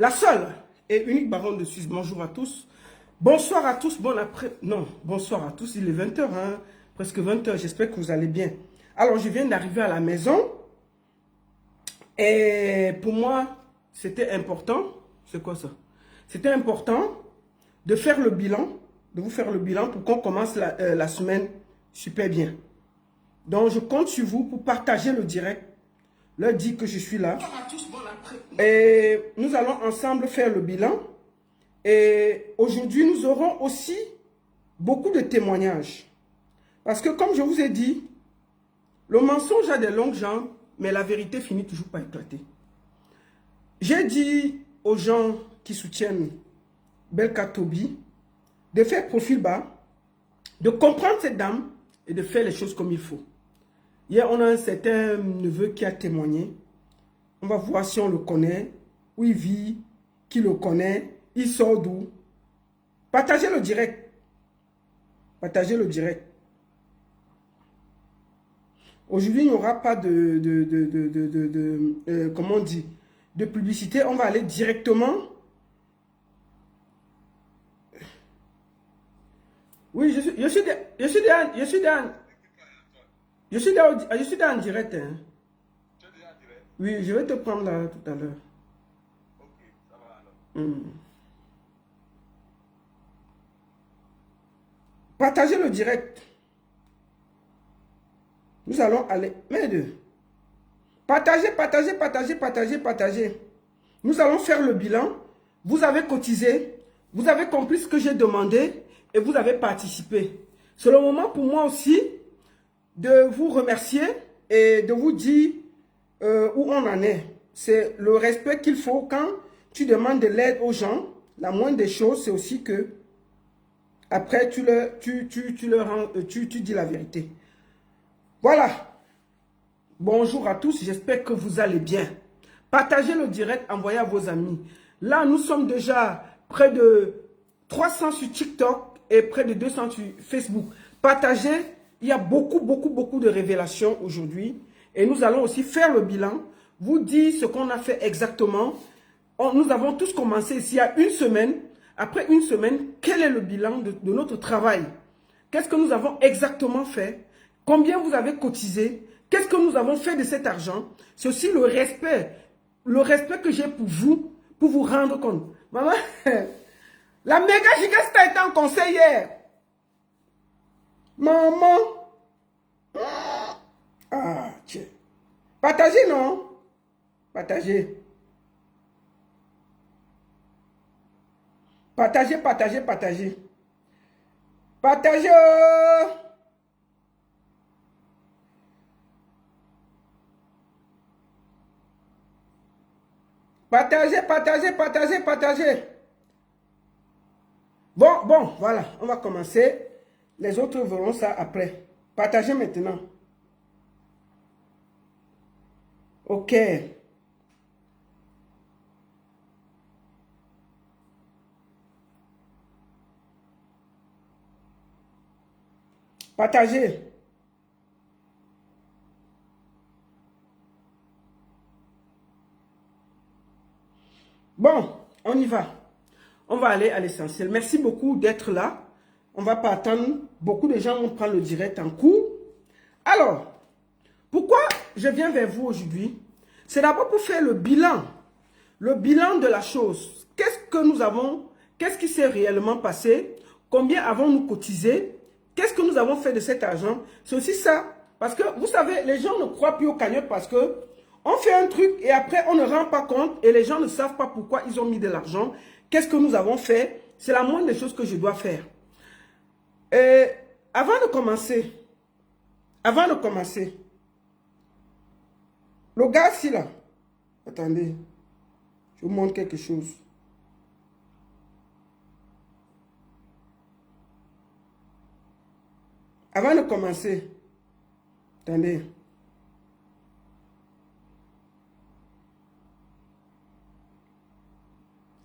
La seule et unique baronne de Suisse. Bonjour à tous. Bonsoir à tous. Bon après. Non, bonsoir à tous. Il est 20 h, hein, presque 20 h. J'espère que vous allez bien. Alors, je viens d'arriver à la maison. Et pour moi, c'était important. C'est quoi ça? C'était important de faire le bilan, de vous faire le bilan pour qu'on commence la semaine super bien. Donc, je compte sur vous pour partager le direct. Leur dire que je suis là. Et nous allons ensemble faire le bilan. Et aujourd'hui, nous aurons aussi beaucoup de témoignages. Parce que comme je vous ai dit, le mensonge a des longues jambes, mais la vérité finit toujours par éclater. J'ai dit aux gens qui soutiennent Belka Toby de faire profil bas, de comprendre cette dame et de faire les choses comme il faut. Hier, on a un certain neveu qui a témoigné. On va voir si on le connaît, où il vit, qui le connaît, il sort d'où. Partagez le direct. Partagez le direct. Aujourd'hui, il n'y aura pas comment on dit, de publicité. On va aller directement. Oui, je suis en direct. Hein. Oui, je vais te prendre là tout à l'heure. Ok, ça va alors. Partagez le direct. Nous allons aller. Mais deux. Partagez, partagez, partagez, partagez, partagez. Nous allons faire le bilan. Vous avez cotisé. Vous avez compris ce que j'ai demandé. Et vous avez participé. C'est le moment pour moi aussi de vous remercier et de vous dire où on en est. C'est le respect qu'il faut quand tu demandes de l'aide aux gens. La moindre des choses, c'est aussi que après, tu dis la vérité. Voilà. Bonjour à tous, j'espère que vous allez bien. Partagez le direct, envoyez à vos amis. Là, nous sommes déjà près de 300 sur TikTok et près de 200 sur Facebook. Partagez, il y a beaucoup de révélations aujourd'hui. Et nous allons aussi faire le bilan, vous dire ce qu'on a fait exactement. Nous avons tous commencé ici il y a une semaine. Après une semaine, quel est le bilan de notre travail? Qu'est-ce que nous avons exactement fait? Combien vous avez cotisé? Qu'est-ce que nous avons fait de cet argent? C'est aussi le respect que j'ai pour vous rendre compte. Maman, la méga gigastar était en conseil hier. Maman. Ah, tiens. Partagez, non? Partagez. Partagez, partagez, partagez. Partagez. Partagez, partagez, partagez, partagez. Bon, voilà. On va commencer. Les autres verront ça après. Partagez maintenant. Ok. Partagez. Bon, on y va. On va aller à l'essentiel. Merci beaucoup d'être là. On ne va pas attendre. Beaucoup de gens vont prendre le direct en cours. Alors, pourquoi je viens vers vous aujourd'hui? C'est d'abord pour faire le bilan. Le bilan de la chose. Qu'est-ce que nous avons? Qu'est-ce qui s'est réellement passé? Combien avons-nous cotisé? Qu'est-ce que nous avons fait de cet argent? C'est aussi ça. Parce que, vous savez, les gens ne croient plus aux cagnottes parce que on fait un truc et après, on ne rend pas compte et les gens ne savent pas pourquoi ils ont mis de l'argent. Qu'est-ce que nous avons fait? C'est la moindre des choses que je dois faire. Et avant de commencer, le gars ici là, attendez, je vous montre quelque chose. Avant de commencer, attendez.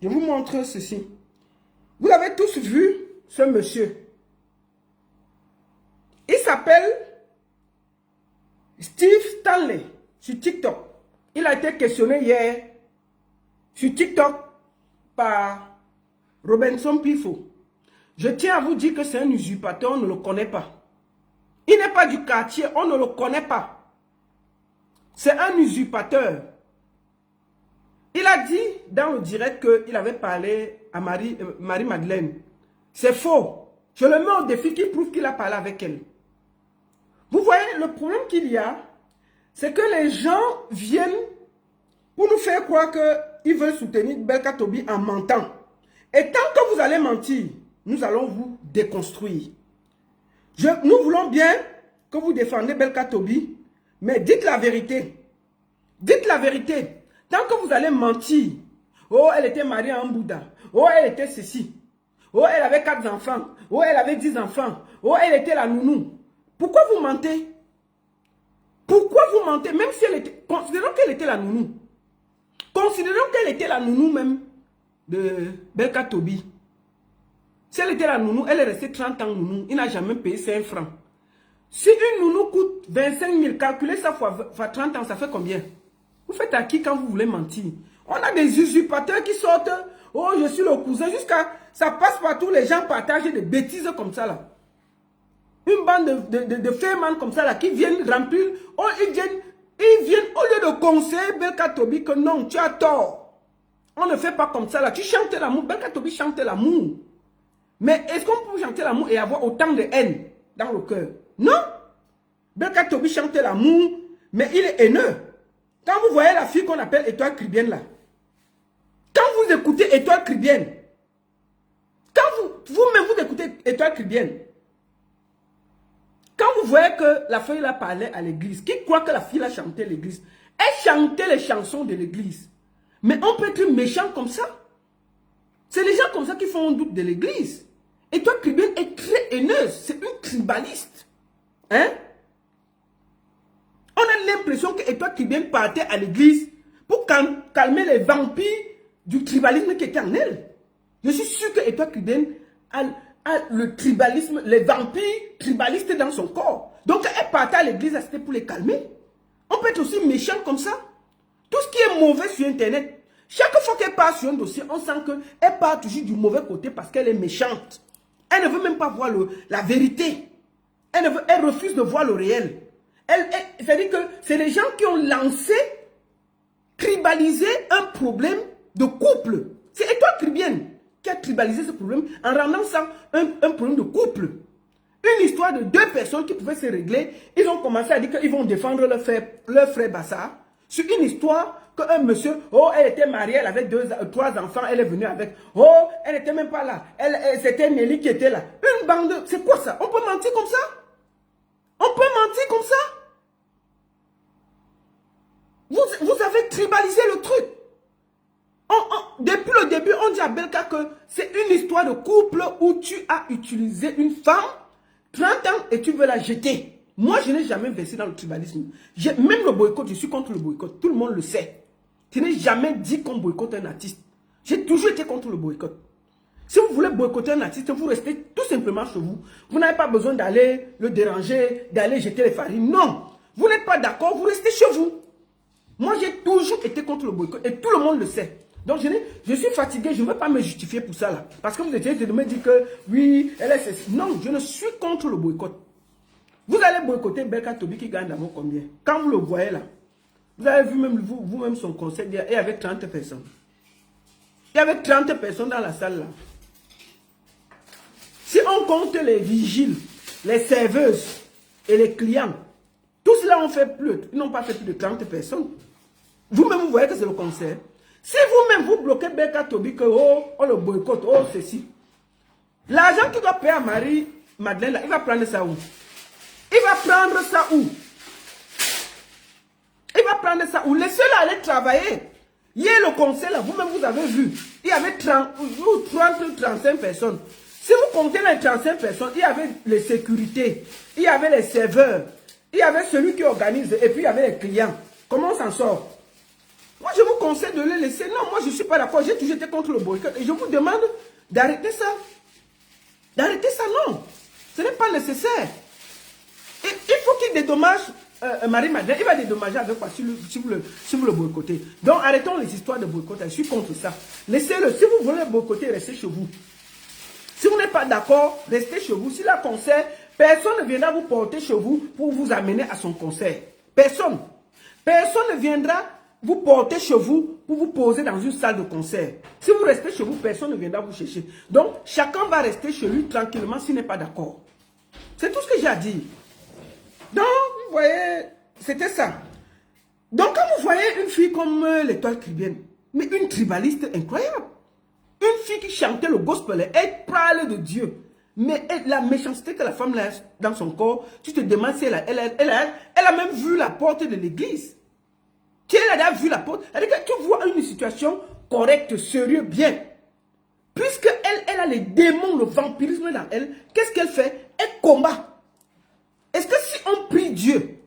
Je vous montre ceci. Vous avez tous vu ce monsieur. Il s'appelle Steve Stanley sur TikTok. Il a été questionné hier sur TikTok. par Robinson Pifo. Je tiens à vous dire que c'est un usurpateur, on ne le connaît pas. Il n'est pas du quartier, on ne le connaît pas. C'est un usurpateur. Il a dit dans le direct qu'il avait parlé à Marie-Madeleine. C'est faux. Je le mets au défi qui prouve qu'il a parlé avec elle. Vous voyez, le problème qu'il y a, c'est que les gens viennent pour nous faire croire qu'ils veulent soutenir Belka Tobi en mentant. Et tant que vous allez mentir, nous allons vous déconstruire. Nous voulons bien que vous défendez Belka Tobi, mais dites la vérité. Dites la vérité. Tant que vous allez mentir, oh, elle était mariée à un Bouddha, oh, elle était ceci, oh, elle avait 4 enfants, oh, elle avait 10 enfants, oh, elle était la nounou. Pourquoi vous mentez? Pourquoi vous mentez? Même si elle était... Considérons qu'elle était la nounou. Considérons qu'elle était la nounou même de Belka Tobi. Si elle était la nounou, elle est restée 30 ans nounou. Il n'a jamais payé 5 francs. Si une nounou coûte 25 000, calculez ça fois 30 ans, ça fait combien? Vous faites à qui quand vous voulez mentir? On a des usurpateurs qui sortent. Oh, je suis le cousin. Jusqu'à... Ça passe partout. Les gens partagent des bêtises comme ça là. Une bande de fémans comme ça là qui viennent remplir. Oh, ils viennent au lieu de conseiller Belka Tobi que non, tu as tort. On ne fait pas comme ça là. Tu chantes l'amour. Belka Tobi chante l'amour. Mais est-ce qu'on peut chanter l'amour et avoir autant de haine dans le cœur? Non. Belka Tobi chante l'amour, mais il est haineux. Quand vous voyez la fille qu'on appelle Étoile Cribienne là, quand vous écoutez Étoile Cribienne, quand vous-même vous écoutez Étoile Cribienne, quand vous voyez que la fille là parlait à l'église, qui croit que la fille a chanté à l'église, elle chantait les chansons de l'église. Mais on peut être méchant comme ça. C'est les gens comme ça qui font un doute de l'église. Étoile Cribienne est très haineuse, c'est une tribaliste. Hein? On a l'impression que Étoile Cribienne partait à l'église pour calmer les vampires du tribalisme qui était en elle. Je suis sûr que Étoile Cribienne a le tribalisme, les vampires tribalistes dans son corps. Donc elle partait à l'église, c'était pour les calmer. On peut être aussi méchant comme ça. Tout ce qui est mauvais sur Internet, chaque fois qu'elle part sur un dossier, on sent qu'elle part toujours du mauvais côté parce qu'elle est méchante. Elle ne veut même pas voir la vérité. Elle refuse de voir le réel. C'est-à-dire que c'est les gens qui ont lancé, tribalisé un problème de couple. C'est Étoile Cribienne qui a tribalisé ce problème en rendant ça un problème de couple. Une histoire de 2 personnes qui pouvaient se régler. Ils ont commencé à dire qu'ils vont défendre leur frère Bassar sur une histoire qu'un monsieur, oh, elle était mariée, elle avait 3 enfants, elle est venue avec. Oh, elle n'était même pas là. C'était Nelly qui était là. Une bande, c'est quoi ça? On peut mentir comme ça? On peut mentir comme ça? Vous avez tribalisé le truc. Depuis le début, on dit à Belka que c'est une histoire de couple où tu as utilisé une femme 30 ans et tu veux la jeter. Moi, je n'ai jamais versé dans le tribalisme. Même le boycott, je suis contre le boycott. Tout le monde le sait. Je n'ai jamais dit qu'on boycotte un artiste. J'ai toujours été contre le boycott. Si vous voulez boycotter un artiste, vous restez tout simplement chez vous. Vous n'avez pas besoin d'aller le déranger, d'aller jeter les farines. Non. Vous n'êtes pas d'accord, vous restez chez vous. Moi, j'ai toujours été contre le boycott et tout le monde le sait. Donc, je suis fatigué, je ne veux pas me justifier pour ça là. Parce que vous essayez de me dire que oui, elle est ceci. Non, je ne suis contre le boycott. Vous allez boycotter Belka Tobi qui gagne d'abord combien? Quand vous le voyez là, vous avez vu même vous-même son conseil, il y avait 30 personnes. Il y avait 30 personnes dans la salle là. Si on compte les vigiles, les serveuses et les clients, tous cela ont fait plus. Ils n'ont pas fait plus de 30 personnes. Vous-même, vous voyez que c'est le concert. Si vous-même, vous bloquez Belka Tobi, que oh, on le boycotte, oh, ceci. L'argent qu'il doit payer à Marie-Madeleine, là, il va prendre ça où? Il va prendre ça où? Il va prendre ça où? Laissez-le aller travailler. Hier, le concert, là, vous-même, vous avez vu. Il y avait 30 ou 35 personnes. Si vous comptez les 35 personnes, il y avait les sécurités, il y avait les serveurs, il y avait celui qui organise, et puis il y avait les clients. Comment on s'en sort? Moi, je vous conseille de les laisser. Non, moi, je ne suis pas d'accord. J'ai toujours été contre le boycott. Et je vous demande d'arrêter ça. D'arrêter ça, non. Ce n'est pas nécessaire. Et il faut qu'il dédommage Marie-Madeleine, il va dédommager avec quoi si vous le boycottez. Donc arrêtons les histoires de boycott. Je suis contre ça. Laissez-le. Si vous voulez boycotter, restez chez vous. Si vous n'êtes pas d'accord, restez chez vous. S'il a un concert, personne ne viendra vous porter chez vous pour vous amener à son concert. Personne. Personne ne viendra vous porter chez vous pour vous poser dans une salle de concert. Si vous restez chez vous, personne ne viendra vous chercher. Donc, chacun va rester chez lui tranquillement s'il n'est pas d'accord. C'est tout ce que j'ai à dire. Donc, vous voyez, c'était ça. Donc, quand vous voyez une fille comme l'étoile caribéenne, mais une tribaliste incroyable, une fille qui chantait le gospel, elle parle de Dieu. Mais la méchanceté que la femme a dans son corps, tu te demandes si elle a même vu la porte de l'église. Si elle a vu la porte, c'est-à-dire que tu vois une situation correcte, sérieuse, bien. Puisqu'elle a les démons, le vampirisme dans elle, qu'est-ce qu'elle fait? Elle combat. Est-ce que si on prie Dieu,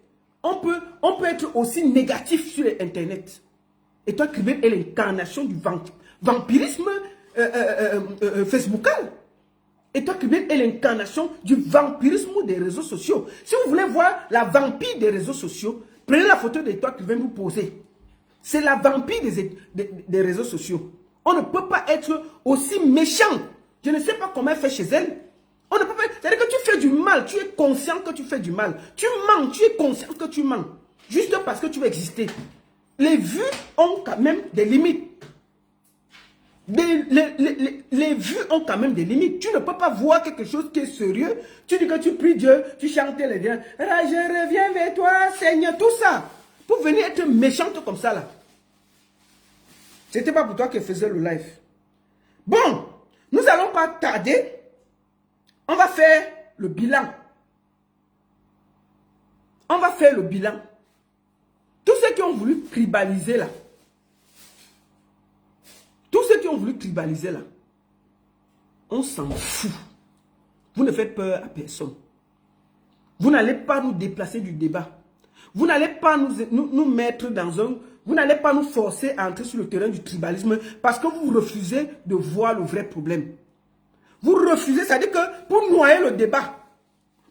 on peut être aussi négatif sur Internet? Et toi, Kribet est l'incarnation du vampirisme facebookal. Et toi, Kribet est l'incarnation du vampirisme des réseaux sociaux. Si vous voulez voir la vampire des réseaux sociaux, prenez la photo de toi qui vient vous poser. C'est la vampire des réseaux sociaux. On ne peut pas être aussi méchant. Je ne sais pas comment elle fait chez elle. On ne peut pas. C'est-à-dire que tu fais du mal. Tu es conscient que tu fais du mal. Tu mens. Tu es conscient que tu mens. Juste parce que tu veux exister. Les vues ont quand même des limites. Les vues ont quand même des limites. Tu ne peux pas voir quelque chose qui est sérieux. Tu dis que tu pries Dieu, tu chantes les dieux. Je reviens vers toi, Seigneur. Tout ça. Pour venir être méchante comme ça là. C'était pas pour toi qu'elle faisait le live. Bon, nous n'allons pas tarder. On va faire le bilan. On va faire le bilan. Tous ceux qui ont voulu tribaliser là. Tous ceux qui ont voulu tribaliser là. On s'en fout. Vous ne faites peur à personne. Vous n'allez pas nous déplacer du débat. Vous n'allez pas nous mettre dans un... Vous n'allez pas nous forcer à entrer sur le terrain du tribalisme parce que vous refusez de voir le vrai problème. Vous refusez, c'est-à-dire que pour noyer le débat,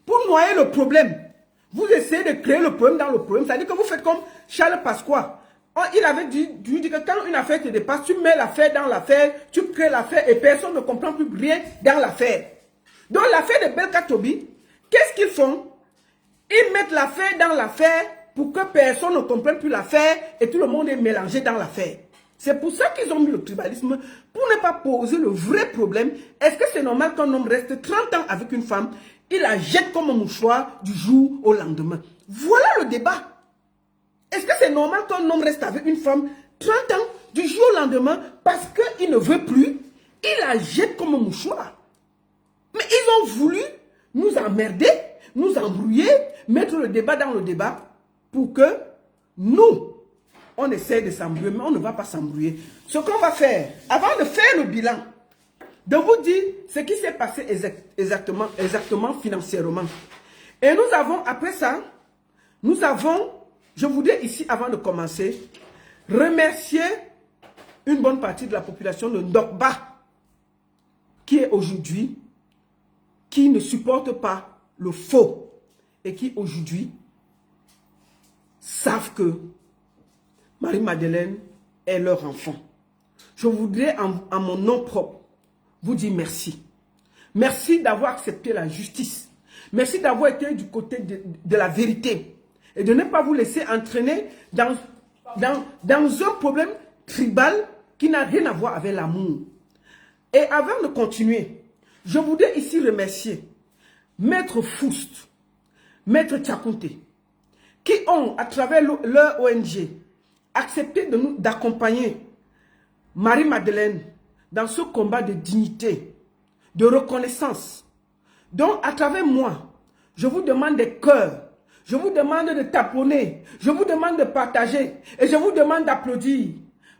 pour noyer le problème, vous essayez de créer le problème dans le problème. C'est-à-dire que vous faites comme Charles Pasqua. Il avait dit que quand une affaire te dépasse, tu mets l'affaire dans l'affaire, tu crées l'affaire et personne ne comprend plus rien dans l'affaire. Donc l'affaire de Belka Tobi, qu'est-ce qu'ils font? Ils mettent l'affaire dans l'affaire pour que personne ne comprenne plus l'affaire et tout le monde est mélangé dans l'affaire. C'est pour ça qu'ils ont mis le tribalisme, pour ne pas poser le vrai problème. Est-ce que c'est normal qu'un homme reste 30 ans avec une femme, il la jette comme un mouchoir du jour au lendemain? Voilà le débat. Est-ce que c'est normal qu'un homme reste avec une femme 30 ans du jour au lendemain parce qu'il ne veut plus, il la jette comme un mouchoir? Mais ils ont voulu nous emmerder, nous embrouiller, mettre le débat dans le débat pour que nous, on essaie de s'embrouiller, mais on ne va pas s'embrouiller. Ce qu'on va faire, avant de faire le bilan, de vous dire ce qui s'est passé exactement financièrement. Et nous avons, après ça, nous avons, je voudrais ici, avant de commencer, remercier une bonne partie de la population de Ndokba, qui est aujourd'hui, qui ne supporte pas le faux, et qui aujourd'hui savent que Marie-Madeleine est leur enfant. Je voudrais, en mon nom propre, vous dire merci. Merci d'avoir accepté la justice. Merci d'avoir été du côté de la vérité. Et de ne pas vous laisser entraîner dans un problème tribal qui n'a rien à voir avec l'amour. Et avant de continuer, je voudrais ici remercier Maître Foust, Maître Tchakounte, qui ont, à travers leur ONG, accepté d'accompagner Marie-Madeleine dans ce combat de dignité, de reconnaissance. Donc, à travers moi, je vous demande des cœurs, je vous demande de taponner, je vous demande de partager et je vous demande d'applaudir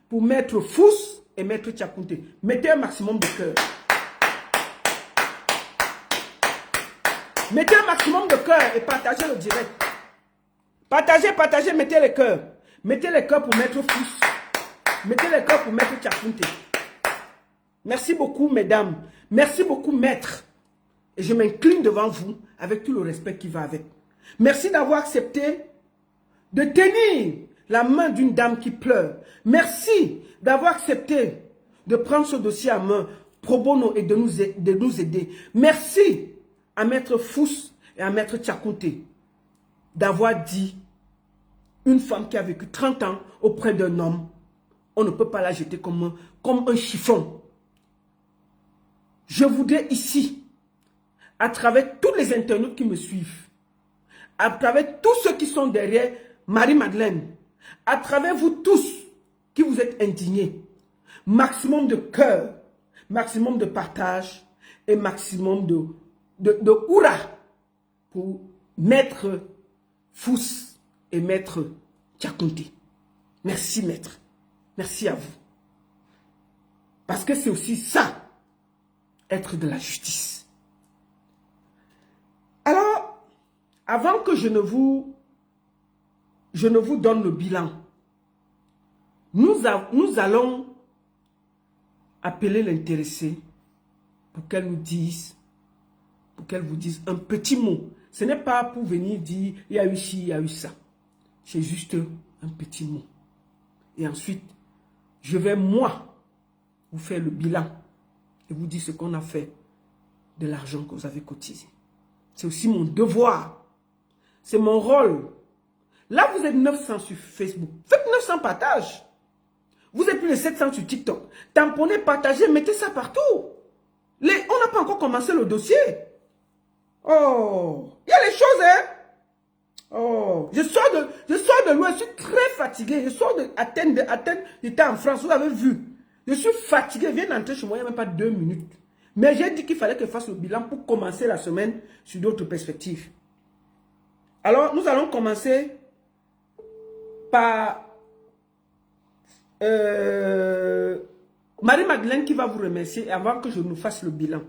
pour Maître Foust et Maître Tchakounte. Mettez un maximum de cœur. Mettez un maximum de cœur et partagez le direct. Partagez, mettez les cœurs. Mettez les cœurs pour Maître Foust. Mettez les cœurs pour Maître Tchakounte. Merci beaucoup, mesdames. Merci beaucoup, maître. Et je m'incline devant vous avec tout le respect qui va avec. Merci d'avoir accepté de tenir la main d'une dame qui pleure. Merci d'avoir accepté de prendre ce dossier à main pro bono et de nous aider. Merci à Maître Fous et à Maître Tchakounté d'avoir dit une femme qui a vécu 30 ans auprès d'un homme, on ne peut pas la jeter comme un chiffon. Je voudrais ici, à travers tous les internautes qui me suivent, à travers tous ceux qui sont derrière Marie-Madeleine, à travers vous tous qui vous êtes indignés, maximum de cœur, maximum de partage et maximum de hurrah pour Maître Fous et Maître Tchakounté. Merci Maître, merci à vous. Parce que c'est aussi ça, être de la justice. Alors, avant que je ne vous donne le bilan, nous allons appeler l'intéressé pour qu'elle vous dise un petit mot. Ce n'est pas pour venir dire, il y a eu ci, il y a eu ça. C'est juste un petit mot. Et ensuite, je vais moi vous faire le bilan et vous dire ce qu'on a fait de l'argent que vous avez cotisé. C'est aussi mon devoir. C'est mon rôle. Là, vous êtes 900 sur Facebook. Faites 900 partages. Vous êtes plus de 700 sur TikTok. Tamponnez, partagez, mettez ça partout. On n'a pas encore commencé le dossier. Oh, il y a les choses, hein. Oh, je sors de loin, je suis très fatigué. Je sors d'Athènes, j'étais en France, vous avez vu. Je suis fatigué, je viens d'entrer chez moi, il n'y a même pas 2 minutes. Mais j'ai dit qu'il fallait que je fasse le bilan pour commencer la semaine sur d'autres perspectives. Alors, nous allons commencer par Marie-Madeleine qui va vous remercier avant que je ne fasse le bilan.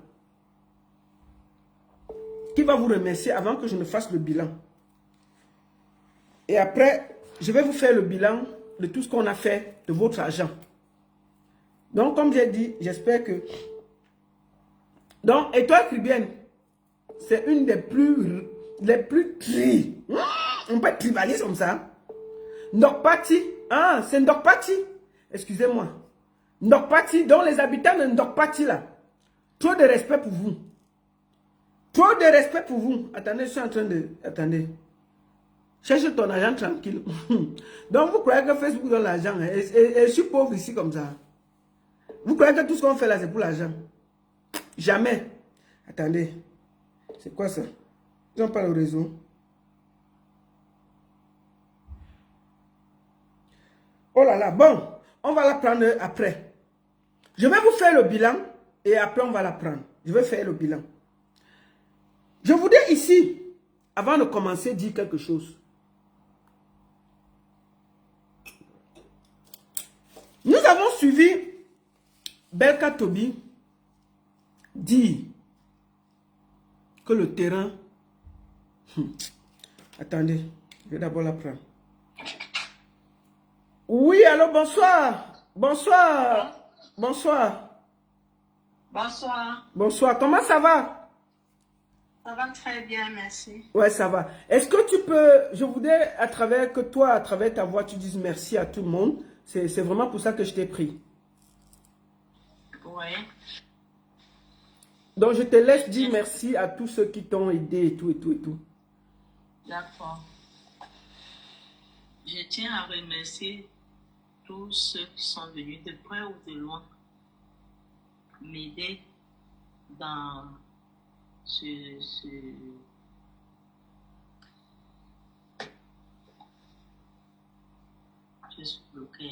Qui va vous remercier avant que je ne fasse le bilan. Et après, je vais vous faire le bilan de tout ce qu'on a fait de votre argent. Donc, comme j'ai dit, j'espère que... Donc, Étoile Caribbeenne, c'est une des plus tri. On peut être tribaliste comme ça. Ndokpati. Ah, c'est Ndokpati. Excusez-moi. Ndokpati, donc les habitants de Ndokpati là. Trop de respect pour vous. Trop de respect pour vous. Attendez, je suis en train de... Attendez. Cherche ton argent tranquille. Donc, vous croyez que Facebook donne l'argent. Et je suis pauvre ici comme ça. Vous croyez que tout ce qu'on fait là, c'est pour l'argent? Jamais. Attendez. C'est quoi ça? Ils n'ont pas le réseau. Oh là là. Bon, on va la prendre après. Je vais vous faire le bilan et après on va la prendre. Je vais faire le bilan. Je voudrais ici, avant de commencer, dire quelque chose. Nous avons suivi Belka Tobi dire que le terrain... Attendez, je vais d'abord la prendre. Oui, allô, bonsoir. Bonsoir. Bonsoir. Bonsoir. Bonsoir, comment ça va? Ça va très bien, merci. Ouais, ça va. Est-ce que tu peux... Je voudrais, à travers ta voix, tu dises merci à tout le monde. C'est vraiment pour ça que je t'ai pris. Oui. Donc, je te laisse dire merci à tous ceux qui t'ont aidé et tout, et tout, et tout. D'accord. Je tiens à remercier tous ceux qui sont venus de près ou de loin m'aider dans ce bloqué.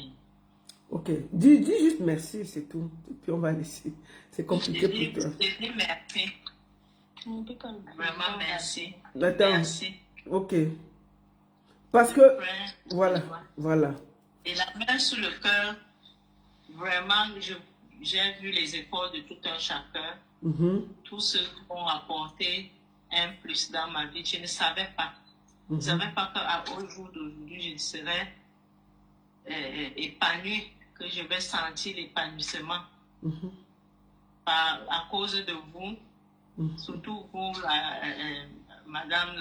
Ok, dis juste merci, c'est tout. Et puis on va laisser. C'est compliqué pour toi. Je dis merci. Vraiment merci. Attends. Merci. Ok. Parce que, voilà, voilà. Et la main sur le cœur, vraiment, j'ai vu les efforts de tout un chacun. Tous ceux qui ont apporté un plus dans ma vie. Je ne savais pas. Je ne savais pas qu'au jour d'aujourd'hui, je serais épanouie, que je vais sentir l'épanouissement. À cause de vous, surtout vous, madame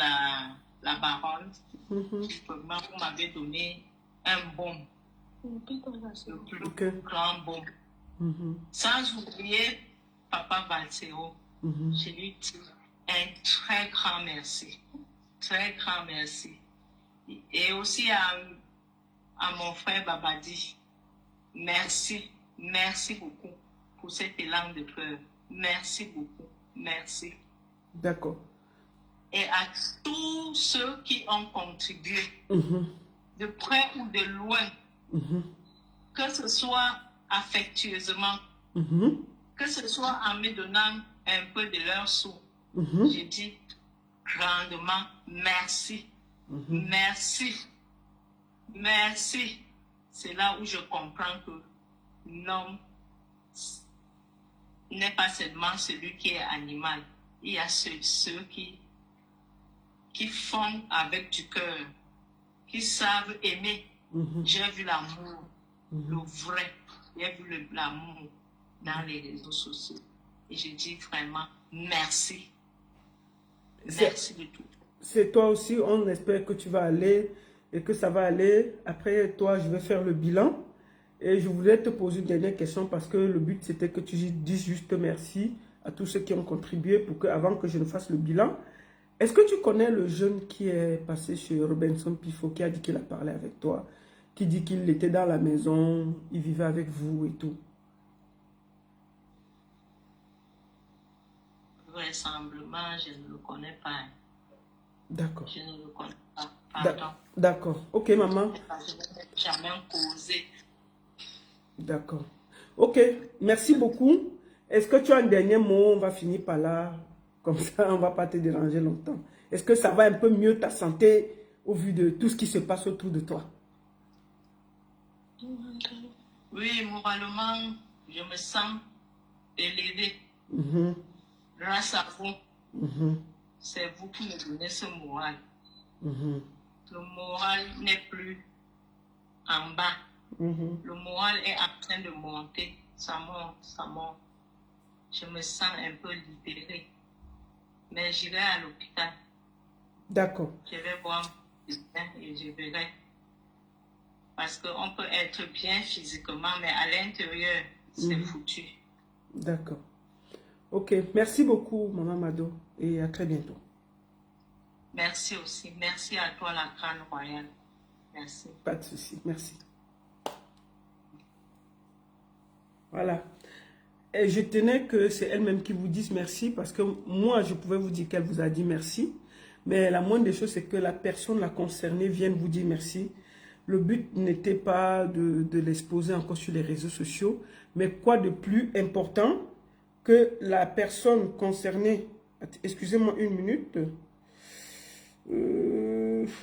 la baronne. Vraiment, vous m'avez donné un bon, le plus grand bon. Sans oublier Papa Valsero. Je lui dis un très grand merci. Très grand merci. Et aussi à mon frère Babadi. Merci. Merci beaucoup pour cet élan de cœur. Merci beaucoup. Merci. D'accord. Et à tous ceux qui ont contribué, de près ou de loin, que ce soit affectueusement, que ce soit en me donnant un peu de leur sous, je dis grandement merci. Merci. Merci. C'est là où je comprends que l'homme n'est pas seulement celui qui est animal. Il y a ceux qui font avec du cœur, qui savent aimer. J'ai vu l'amour, le vrai. J'ai vu l'amour dans les réseaux sociaux. Et je dis vraiment merci. Merci de tout. C'est toi aussi, on espère que tu vas aller et que ça va aller. Après, toi, je vais faire le bilan. Et je voulais te poser une dernière question parce que le but, c'était que tu dises juste merci à tous ceux qui ont contribué pour que, avant que je ne fasse le bilan. Est-ce que tu connais le jeune qui est passé chez Robinson Pifo, qui a dit qu'il a parlé avec toi, qui dit qu'il était dans la maison, il vivait avec vous et tout? Vraisemblablement, je ne le connais pas. D'accord. Je ne le connais pas. Pardon. D'accord. Ok, maman. Je n'ai jamais causé. D'accord. Ok, merci beaucoup. Est-ce que tu as un dernier mot? On va finir par là. Comme ça, on ne va pas te déranger longtemps. Est-ce que ça va un peu mieux ta santé au vu de tout ce qui se passe autour de toi? Oui, moralement, je me sens élevé. Grâce à vous. C'est vous qui me donnez ce moral. Le moral n'est plus en bas. Le moral est en train de monter. Ça monte, ça monte. Je me sens un peu libérée. Mais j'irai à l'hôpital. D'accord. Je vais voir mon médecin et je verrai. Parce qu'on peut être bien physiquement, mais à l'intérieur, c'est foutu. D'accord. Ok, merci beaucoup, Maman Mado, et à très bientôt. Merci aussi. Merci à toi, la Grande Royale. Merci. Pas de souci, merci. Voilà. Et je tenais que c'est elle-même qui vous dise merci, parce que moi, je pouvais vous dire qu'elle vous a dit merci, mais la moindre des choses, c'est que la personne la concernée vienne vous dire merci. Le but n'était pas de l'exposer encore sur les réseaux sociaux, mais quoi de plus important que la personne concernée... Excusez-moi une minute.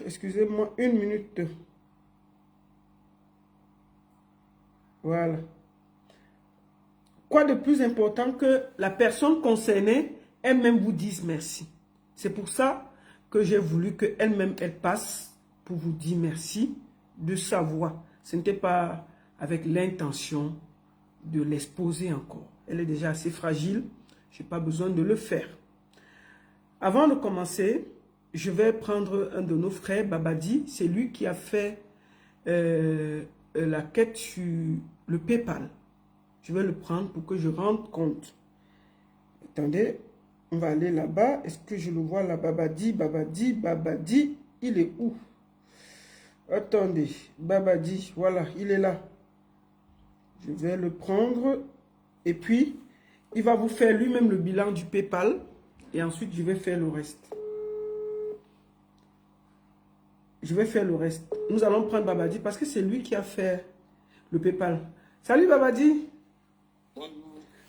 Excusez-moi une minute. Voilà. Quoi de plus important que la personne concernée elle-même vous dise merci. C'est pour ça que j'ai voulu qu'elle-même, elle passe pour vous dire merci de sa voix. Ce n'était pas avec l'intention de l'exposer encore. Elle est déjà assez fragile. Je n'ai pas besoin de le faire. Avant de commencer, je vais prendre un de nos frères, Babadi. C'est lui qui a fait la quête sur le PayPal. Je vais le prendre pour que je rende compte. Attendez, on va aller là-bas. Est-ce que je le vois là? Babadi, Babadi, Babadi. Il est où? Attendez, Babadi, voilà, il est là. Je vais le prendre. Et puis, il va vous faire lui-même le bilan du PayPal. Et ensuite, je vais faire le reste. Je vais faire le reste. Nous allons prendre Babadi parce que c'est lui qui a fait le PayPal. Salut Babadi.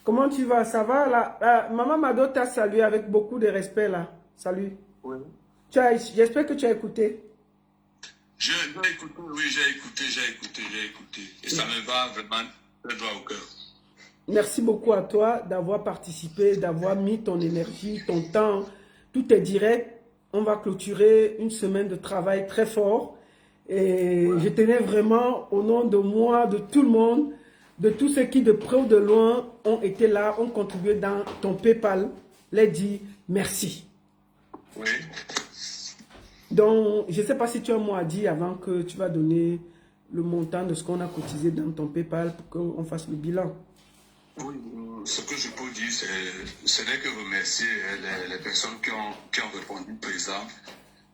Comment tu vas? Ça va là? Maman Mado t'a salué avec beaucoup de respect là. Salut. Oui. J'espère que tu as écouté. J'ai écouté, oui, j'ai écouté. Et ça me va vraiment le droit au cœur. Merci beaucoup à toi d'avoir participé, d'avoir mis ton énergie, ton temps. Tout est direct. On va clôturer une semaine de travail très fort. Et je tenais vraiment, au nom de moi, de tout le monde, de tous ceux qui de près ou de loin ont été là, ont contribué dans ton PayPal, les dit merci. Oui. Donc, je ne sais pas si tu as un mot à dire avant que tu vas donner le montant de ce qu'on a cotisé dans ton PayPal pour qu'on fasse le bilan. Oui, ce que je peux dire, ce n'est que remercier les personnes qui ont répondu présent.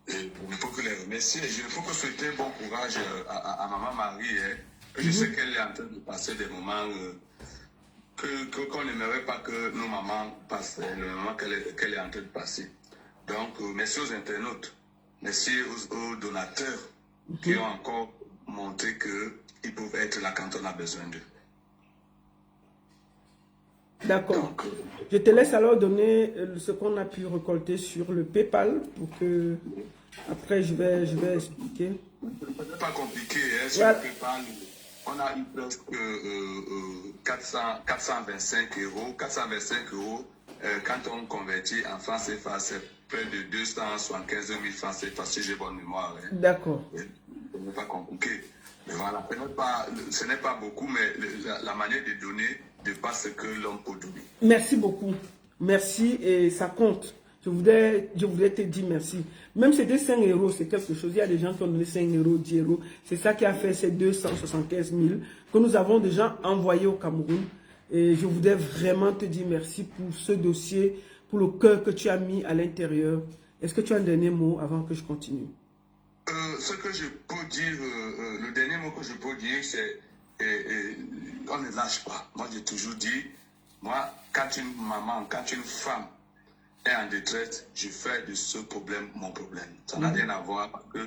Et il ne faut que les remercier. Il ne faut que souhaiter bon courage à Maman Marie. Hein. Je sais qu'elle est en train de passer des moments qu'on n'aimerait pas que nos mamans passent, le moment qu'elle est en train de passer. Donc, merci aux internautes, merci aux donateurs qui ont encore montré qu'ils peuvent être là quand on a besoin d'eux. D'accord. Je te laisse alors donner ce qu'on a pu récolter sur le PayPal pour que après je vais expliquer. Ce n'est pas compliqué, hein, sur Voilà. le PayPal, on a eu presque 425 euros. 425 euros, quand on convertit en francs CFA, c'est près de 275 000 francs CFA, si j'ai bonne mémoire. Hein. D'accord. Ce n'est pas compliqué. Mais voilà, ce n'est pas beaucoup, mais la manière de donner dépasse ce que l'homme peut donner. Merci beaucoup. Merci et ça compte. Je voudrais te dire merci. Même si c'était 5 euros, c'est quelque chose. Il y a des gens qui ont donné 5 euros, 10 euros. C'est ça qui a fait ces 275 000 que nous avons déjà envoyés au Cameroun. Et je voudrais vraiment te dire merci pour ce dossier, pour le cœur que tu as mis à l'intérieur. Est-ce que tu as un dernier mot avant que je continue? Ce que je peux dire, le dernier mot que je peux dire, c'est on ne lâche pas. Moi, j'ai toujours dit, moi, quand une maman, quand une femme est en détresse, je fais de ce problème mon problème. Ça n'a rien à voir parce que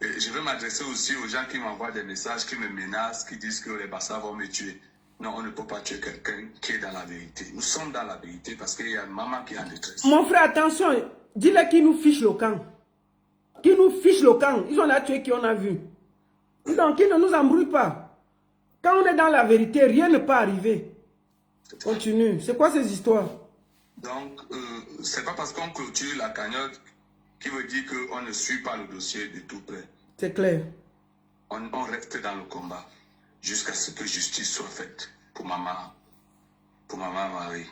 je vais m'adresser aussi aux gens qui m'envoient des messages, qui me menacent, qui disent que les Bassa vont me tuer. Non, on ne peut pas tuer quelqu'un qui est dans la vérité. Nous sommes dans la vérité parce qu'il y a une maman qui est en détresse. Mon frère, attention, dis-le qui nous fiche le camp. Qui nous fiche le camp. Ils ont la tué qui on a vu. Donc, qui ne nous embrouille pas. Quand on est dans la vérité, rien ne peut arriver. Continue. C'est quoi ces histoires? Donc, c'est pas parce qu'on clôture la cagnotte qui veut dire qu'on ne suit pas le dossier de tout près. C'est clair. On reste dans le combat jusqu'à ce que justice soit faite pour maman Marie.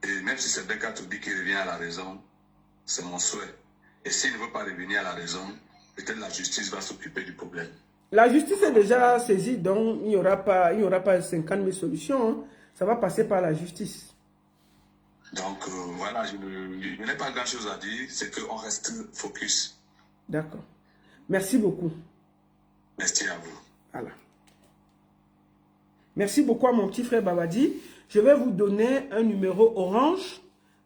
Et même si c'est Beka Tobi qui revient à la raison, c'est mon souhait. Et s'il ne veut pas revenir à la raison, peut-être la justice va s'occuper du problème. La justice est déjà saisie, donc il n'y aura pas 50 000 solutions. Hein. Ça va passer par la justice. Donc voilà, je n'ai pas grand-chose à dire, c'est qu'on reste focus. D'accord. Merci beaucoup. Merci à vous. Voilà. Merci beaucoup à mon petit frère Babadi. Je vais vous donner un numéro orange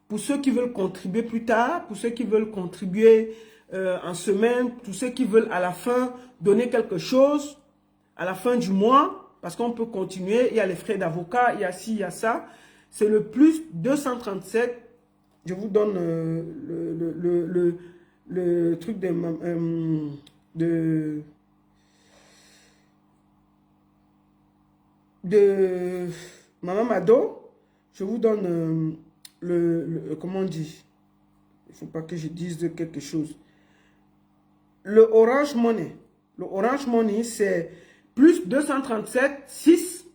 pour ceux qui veulent contribuer plus tard, pour ceux qui veulent contribuer en semaine, tous ceux qui veulent à la fin donner quelque chose, à la fin du mois, parce qu'on peut continuer. Il y a les frais d'avocat, il y a ci, il y a ça. C'est le plus 237. Je vous donne le truc de Maman Mado. Je vous donne comment on dit? Il ne faut pas que je dise quelque chose. Le Orange Money. Le Orange Money, c'est plus 237 6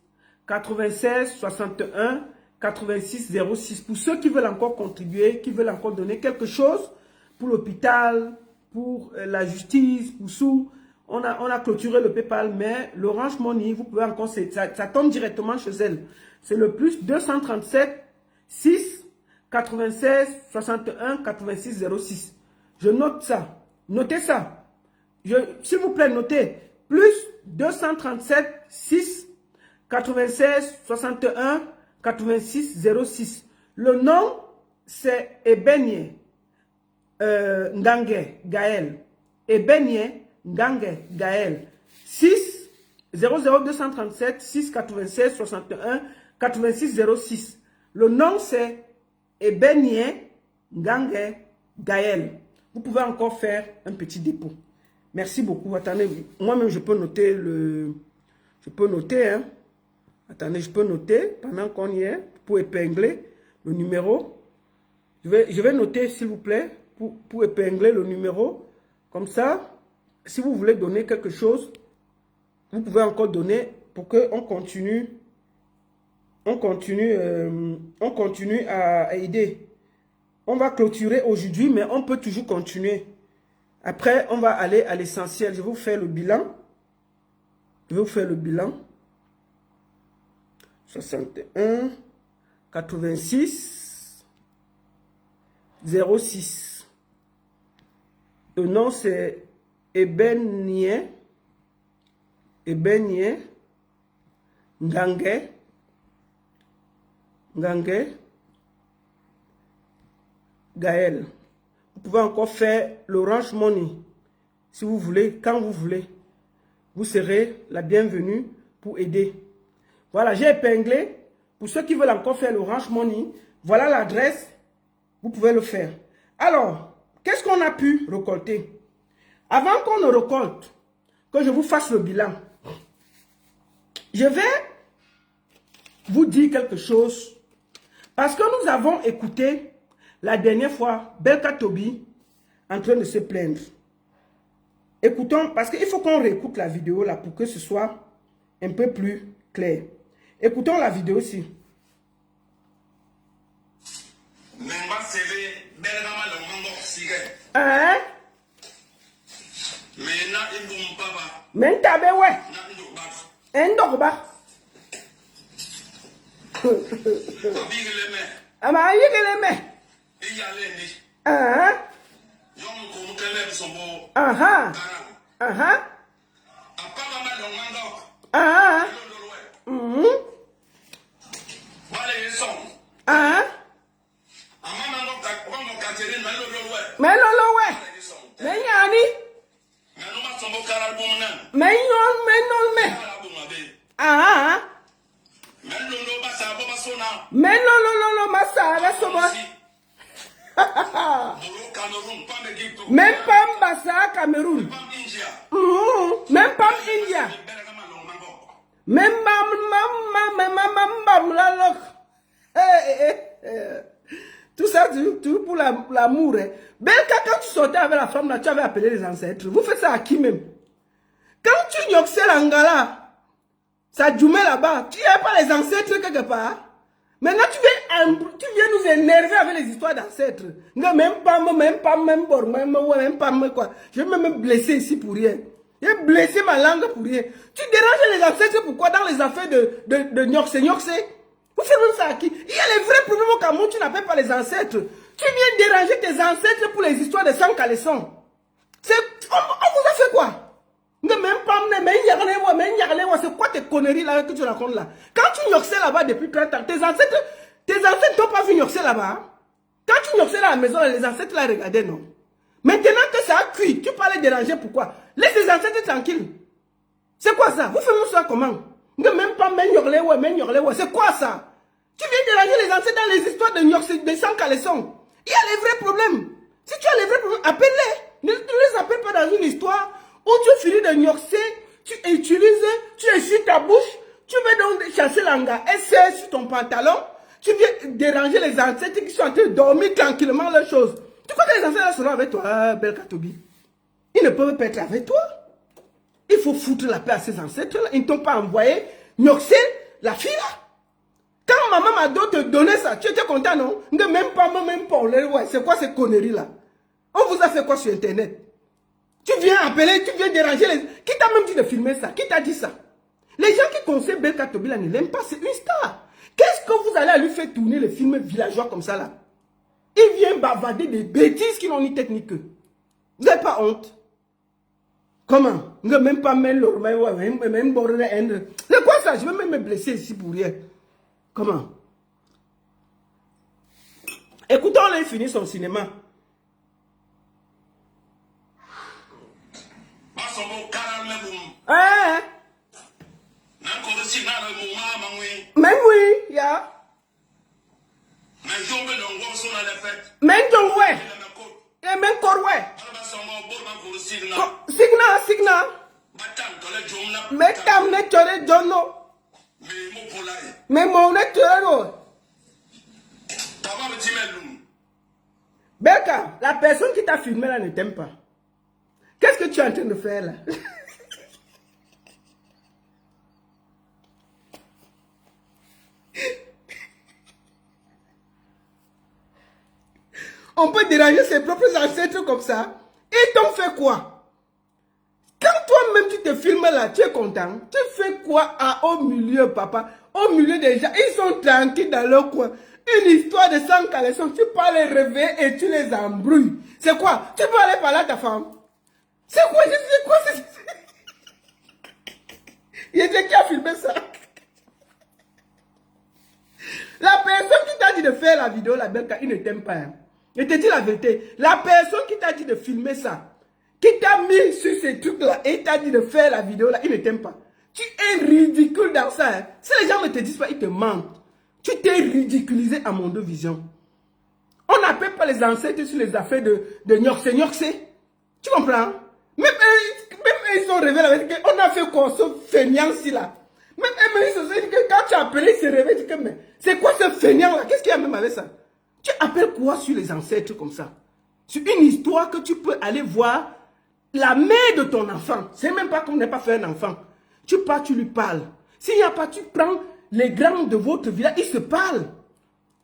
96 61 86 06. Pour ceux qui veulent encore contribuer, qui veulent encore donner quelque chose pour l'hôpital, pour la justice, pour sous. On a clôturé le PayPal, mais l'Orange Money, vous pouvez encore, ça tombe directement chez elle. C'est le plus 237 6 96 61 86 06. Je note ça. Notez ça. S'il vous plaît, notez. Plus 237 6 96 61 86 06. Le nom, c'est Ebenye Ngange Gaël. Ebenye Ngange Gaël. 6 00237 6 96 61 86 06. Le nom, c'est Ebenye Ngange Gaël. Vous pouvez encore faire un petit dépôt. Merci beaucoup. Attendez, moi-même, je peux noter Je peux noter, hein. Attendez, je peux noter pendant qu'on y est pour épingler le numéro. Je vais noter, s'il vous plaît, pour épingler le numéro. Comme ça, si vous voulez donner quelque chose, vous pouvez encore donner pour qu'on continue. On continue à aider. On va clôturer aujourd'hui, mais on peut toujours continuer Après, on va aller à l'essentiel. Je vais vous faire le bilan. Je vais vous faire le bilan. 61, 86, 06. Le nom c'est Ebenye, Ngange, Gaël. Vous pouvez encore faire l'Orange Money. Si vous voulez, quand vous voulez. Vous serez la bienvenue pour aider. Voilà, j'ai épinglé. Pour ceux qui veulent encore faire l'Orange Money, voilà l'adresse. Vous pouvez le faire. Alors, qu'est-ce qu'on a pu récolter? Avant qu'on ne récolte, que je vous fasse le bilan, je vais vous dire quelque chose. Parce que nous avons écouté la dernière fois Belka Tobi en train de se plaindre. Écoutons, parce qu'il faut qu'on réécoute la vidéo là pour que ce soit un peu plus clair. Écoutons la vidéo aussi. Hein? Mais t'as bien ouais. Même pas Mbassa, Cameroun. Même pas India. Même tout ça, tout pour l'amour. Belka, quand tu sortais avec la femme là, tu avais appelé les ancêtres. Vous faites ça à qui même? Quand tu nyoxais l'angala, ça djoumait là-bas, tu n'avais pas les ancêtres quelque part. Maintenant, tu viens nous énerver avec les histoires d'ancêtres. Même pas, quoi. Je vais même me blesser ici pour rien. J'ai blessé ma langue pour rien. Tu déranges les ancêtres, pourquoi dans les affaires de Nyoxé? Vous faites même ça à qui? Il y a les vrais problèmes au Cameroun, tu n'appelles pas les ancêtres. Tu viens déranger tes ancêtres pour les histoires de sang caleçon. On vous a fait quoi? Même pas, c'est quoi tes conneries là que tu racontes là? Quand tu nyoxais là-bas depuis 30 ans, tes ancêtres n'ont pas vu nyoxer là-bas. Quand tu nyoxais à la maison, les ancêtres la regardaient, non? Maintenant que ça a cuit, tu parlais déranger, pourquoi? Laisse les ancêtres tranquilles. C'est quoi ça? Vous faites ça comment? Même pas c'est quoi ça? Tu viens déranger les ancêtres dans les histoires de nyoxer, de sang caleçon. Il y a les vrais problèmes. Si tu as les vrais problèmes, appelle-les. Ne les appelle pas dans une histoire où tu finis de nyoxer, tu utilises, tu essuies ta bouche, tu vas donc chasser l'anga, et c'est sur ton pantalon, tu viens déranger les ancêtres qui sont en train de dormir tranquillement leurs choses. Tu crois que les ancêtres seront avec toi, Belka Tobi? Ils ne peuvent pas être avec toi. Il faut foutre la paix à ces ancêtres-là. Ils ne t'ont pas envoyé nyoxer la fille là. Quand maman m'a te donné ça, tu étais content, non? Même pas, ouais, c'est quoi ces conneries-là? On vous a fait quoi sur Internet? Tu viens appeler, tu viens déranger les... Qui t'a même dit de filmer ça? Qui t'a dit ça? Les gens qui conseillent Belka Tobi là ne l'aiment pas, c'est une star. Qu'est-ce que vous allez à lui faire tourner les films villageois comme ça là? Il vient bavarder des bêtises qui n'ont ni tête ni queue. Vous n'avez pas honte? Comment? Même pas même c'est quoi ça? Je vais même me blesser ici pour rien. Comment? Écoutons-le, il finit son cinéma. Hein? Même oui, ya. Même donc ouais. Et même corps ouais. Signa. Mais tam ne tore jono. Mais mon ne tore. Belka, la personne qui t'a filmé là ne t'aime pas. Qu'est-ce que tu es en train de faire là? On peut déranger ses propres ancêtres comme ça. Ils t'ont fait quoi? Quand toi-même tu te filmes là, tu es content. Tu fais quoi au milieu, papa? Au milieu des gens, ils sont tranquilles dans leur coin. Une histoire de 100 caleçons, tu peux les réveiller et tu les embrouilles. C'est quoi? Tu peux aller parler à ta femme. C'est quoi? Il y a qui a filmé ça? La personne qui t'a dit de faire la vidéo, la belle, il ne t'aime pas. Hein. Je te dis la vérité. La personne qui t'a dit de filmer ça, qui t'a mis sur ces trucs-là et t'a dit de faire la vidéo là, il ne t'aime pas. Tu es ridicule dans ça. Hein. Si les gens ne te disent pas, ils te mentent. Tu t'es ridiculisé à mon deux vision. On n'appelle pas les ancêtres sur les affaires de Nyorse. Tu comprends? Même eux, ils sont réveillés avec on a fait quoi ce feignant-ci là? Même eux, ils se sont dit que quand tu as appelé, ils se réveillent, ils disent que mais c'est quoi ce feignant là? Qu'est-ce qu'il y a même avec ça? Tu appelles quoi sur les ancêtres comme ça? Sur une histoire que tu peux aller voir la mère de ton enfant. C'est même pas qu'on n'est pas fait un enfant. Tu pars, tu lui parles. S'il n'y a pas, tu prends les grands de votre village, ils se parlent.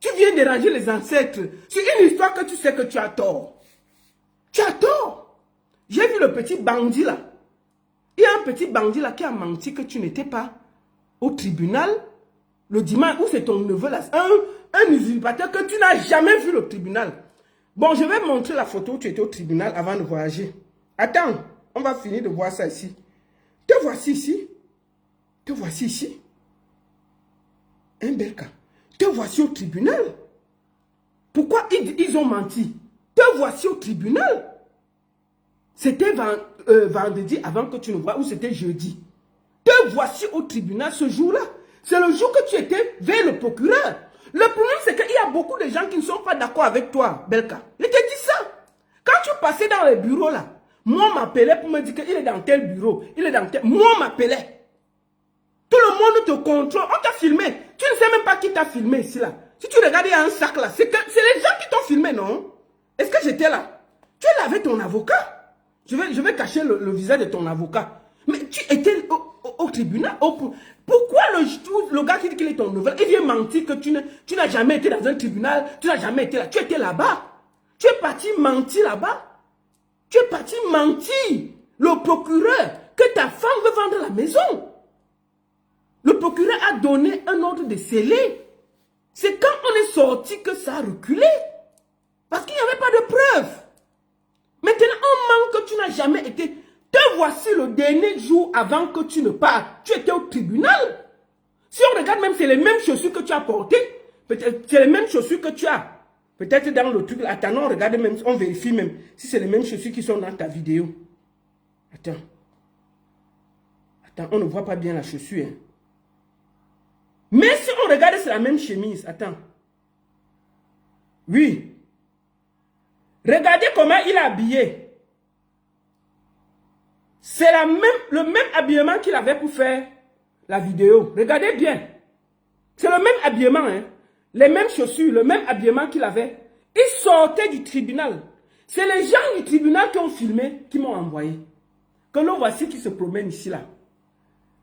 Tu viens déranger les ancêtres. C'est une histoire que tu sais que tu as tort. Tu as tort. J'ai vu le petit bandit là. Il y a un petit bandit là qui a menti que tu n'étais pas au tribunal le dimanche où c'est ton neveu là. Un usurpateur que tu n'as jamais vu au tribunal. Bon, je vais montrer la photo où tu étais au tribunal avant de voyager. Attends, on va finir de voir ça ici. Te voici ici. Te voici ici. Un bel cas. Te voici au tribunal. Pourquoi ils ont menti? Te voici au tribunal. C'était vendredi avant que tu ne vois, ou c'était jeudi. Te voici au tribunal ce jour-là. C'est le jour que tu étais vers le procureur. Le problème, c'est qu'il y a beaucoup de gens qui ne sont pas d'accord avec toi, Belka. Je te dis ça. Quand tu passais dans les bureaux là, moi on m'appelait pour me dire qu'il est dans tel bureau, il est dans tel... Moi on m'appelait. Tout le monde te contrôle. On t'a filmé. Tu ne sais même pas qui t'a filmé ici là. Si tu regardes, il y a un sac là. C'est les gens qui t'ont filmé, non? Est-ce que j'étais là? Tu es là avec ton avocat. Je vais cacher le visage de ton avocat. Mais tu étais au tribunal. Pourquoi le gars qui dit qu'il est ton nouvel, il vient mentir que tu n'as jamais été dans un tribunal, tu n'as jamais été là. Tu étais là-bas. Tu es parti mentir là-bas. Tu es parti mentir. Le procureur, que ta femme veut vendre la maison. Le procureur a donné un ordre de sceller. C'est quand on est sorti que ça a reculé. Parce qu'il n'y avait pas de preuves. Maintenant, on manque que tu n'as jamais été. Te voici le dernier jour avant que tu ne partes. Tu étais au tribunal. Si on regarde même, c'est les mêmes chaussures que tu as portées. Peut-être c'est les mêmes chaussures que tu as. Peut-être dans le truc. Attends, on regarde même, on vérifie même si c'est les mêmes chaussures qui sont dans ta vidéo. Attends. Attends, on ne voit pas bien la chaussure. Hein. Mais si on regarde, c'est la même chemise. Attends. Oui. Regardez comment il est habillé. C'est le même habillement qu'il avait pour faire la vidéo. Regardez bien. C'est le même habillement. Hein? Les mêmes chaussures, le même habillement qu'il avait. Il sortait du tribunal. C'est les gens du tribunal qui ont filmé, qui m'ont envoyé. Que l'on voici qui se promène ici, là.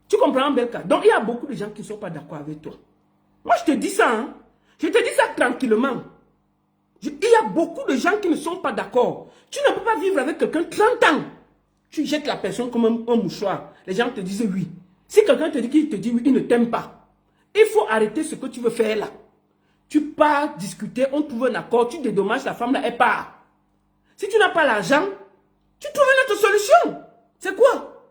Tu comprends, Belka? Donc, il y a beaucoup de gens qui ne sont pas d'accord avec toi. Moi, je te dis ça. Hein? Je te dis ça tranquillement. Il y a beaucoup de gens qui ne sont pas d'accord. Tu ne peux pas vivre avec quelqu'un 30 ans. Tu jettes la personne comme un mouchoir. Les gens te disent oui. Si quelqu'un te dit qu'il te dit oui, il ne t'aime pas. Il faut arrêter ce que tu veux faire là. Tu pars discuter, on trouve un accord, tu dédommages la femme là, elle part. Si tu n'as pas l'argent, tu trouves une autre solution. C'est quoi?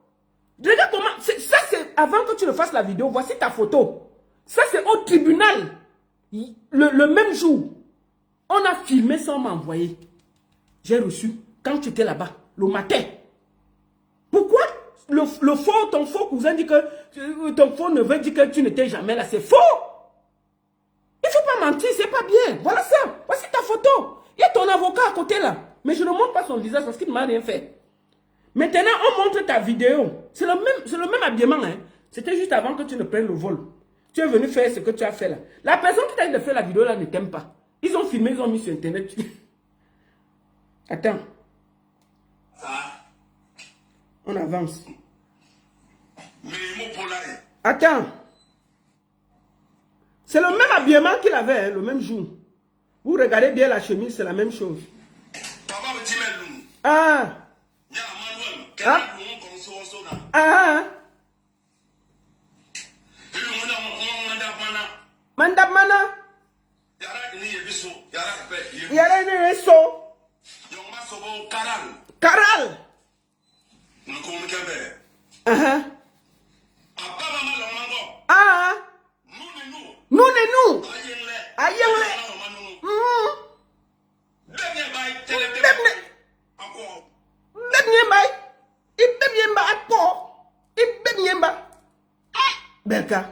Regarde comment... Ça, c'est avant que tu ne fasses la vidéo. Voici ta photo. Ça, c'est au tribunal. Le même jour. On a filmé sans m'envoyer. J'ai reçu quand tu étais là-bas, le matin. Pourquoi ton faux cousin dit que ton faux neveu dit que tu n'étais jamais là? C'est faux. Il ne faut pas mentir, c'est pas bien. Voilà ça. Voici ta photo. Il y a ton avocat à côté là. Mais je ne montre pas son visage parce qu'il ne m'a rien fait. Maintenant, on montre ta vidéo. C'est le même habillement. Hein. C'était juste avant que tu ne prennes le vol. Tu es venu faire ce que tu as fait là. La personne qui t'a dit de faire la vidéo là ne t'aime pas. Ils ont filmé, ils ont mis sur internet. Attends. On avance. Attends. C'est le même habillement qu'il avait, hein, le même jour. Vous regardez bien la chemise, c'est la même chose. Ah. Ah. Ah. Mandap mana? Yara ni reso. Karal. Ah. Nous ne nous. Ayengle. Belka,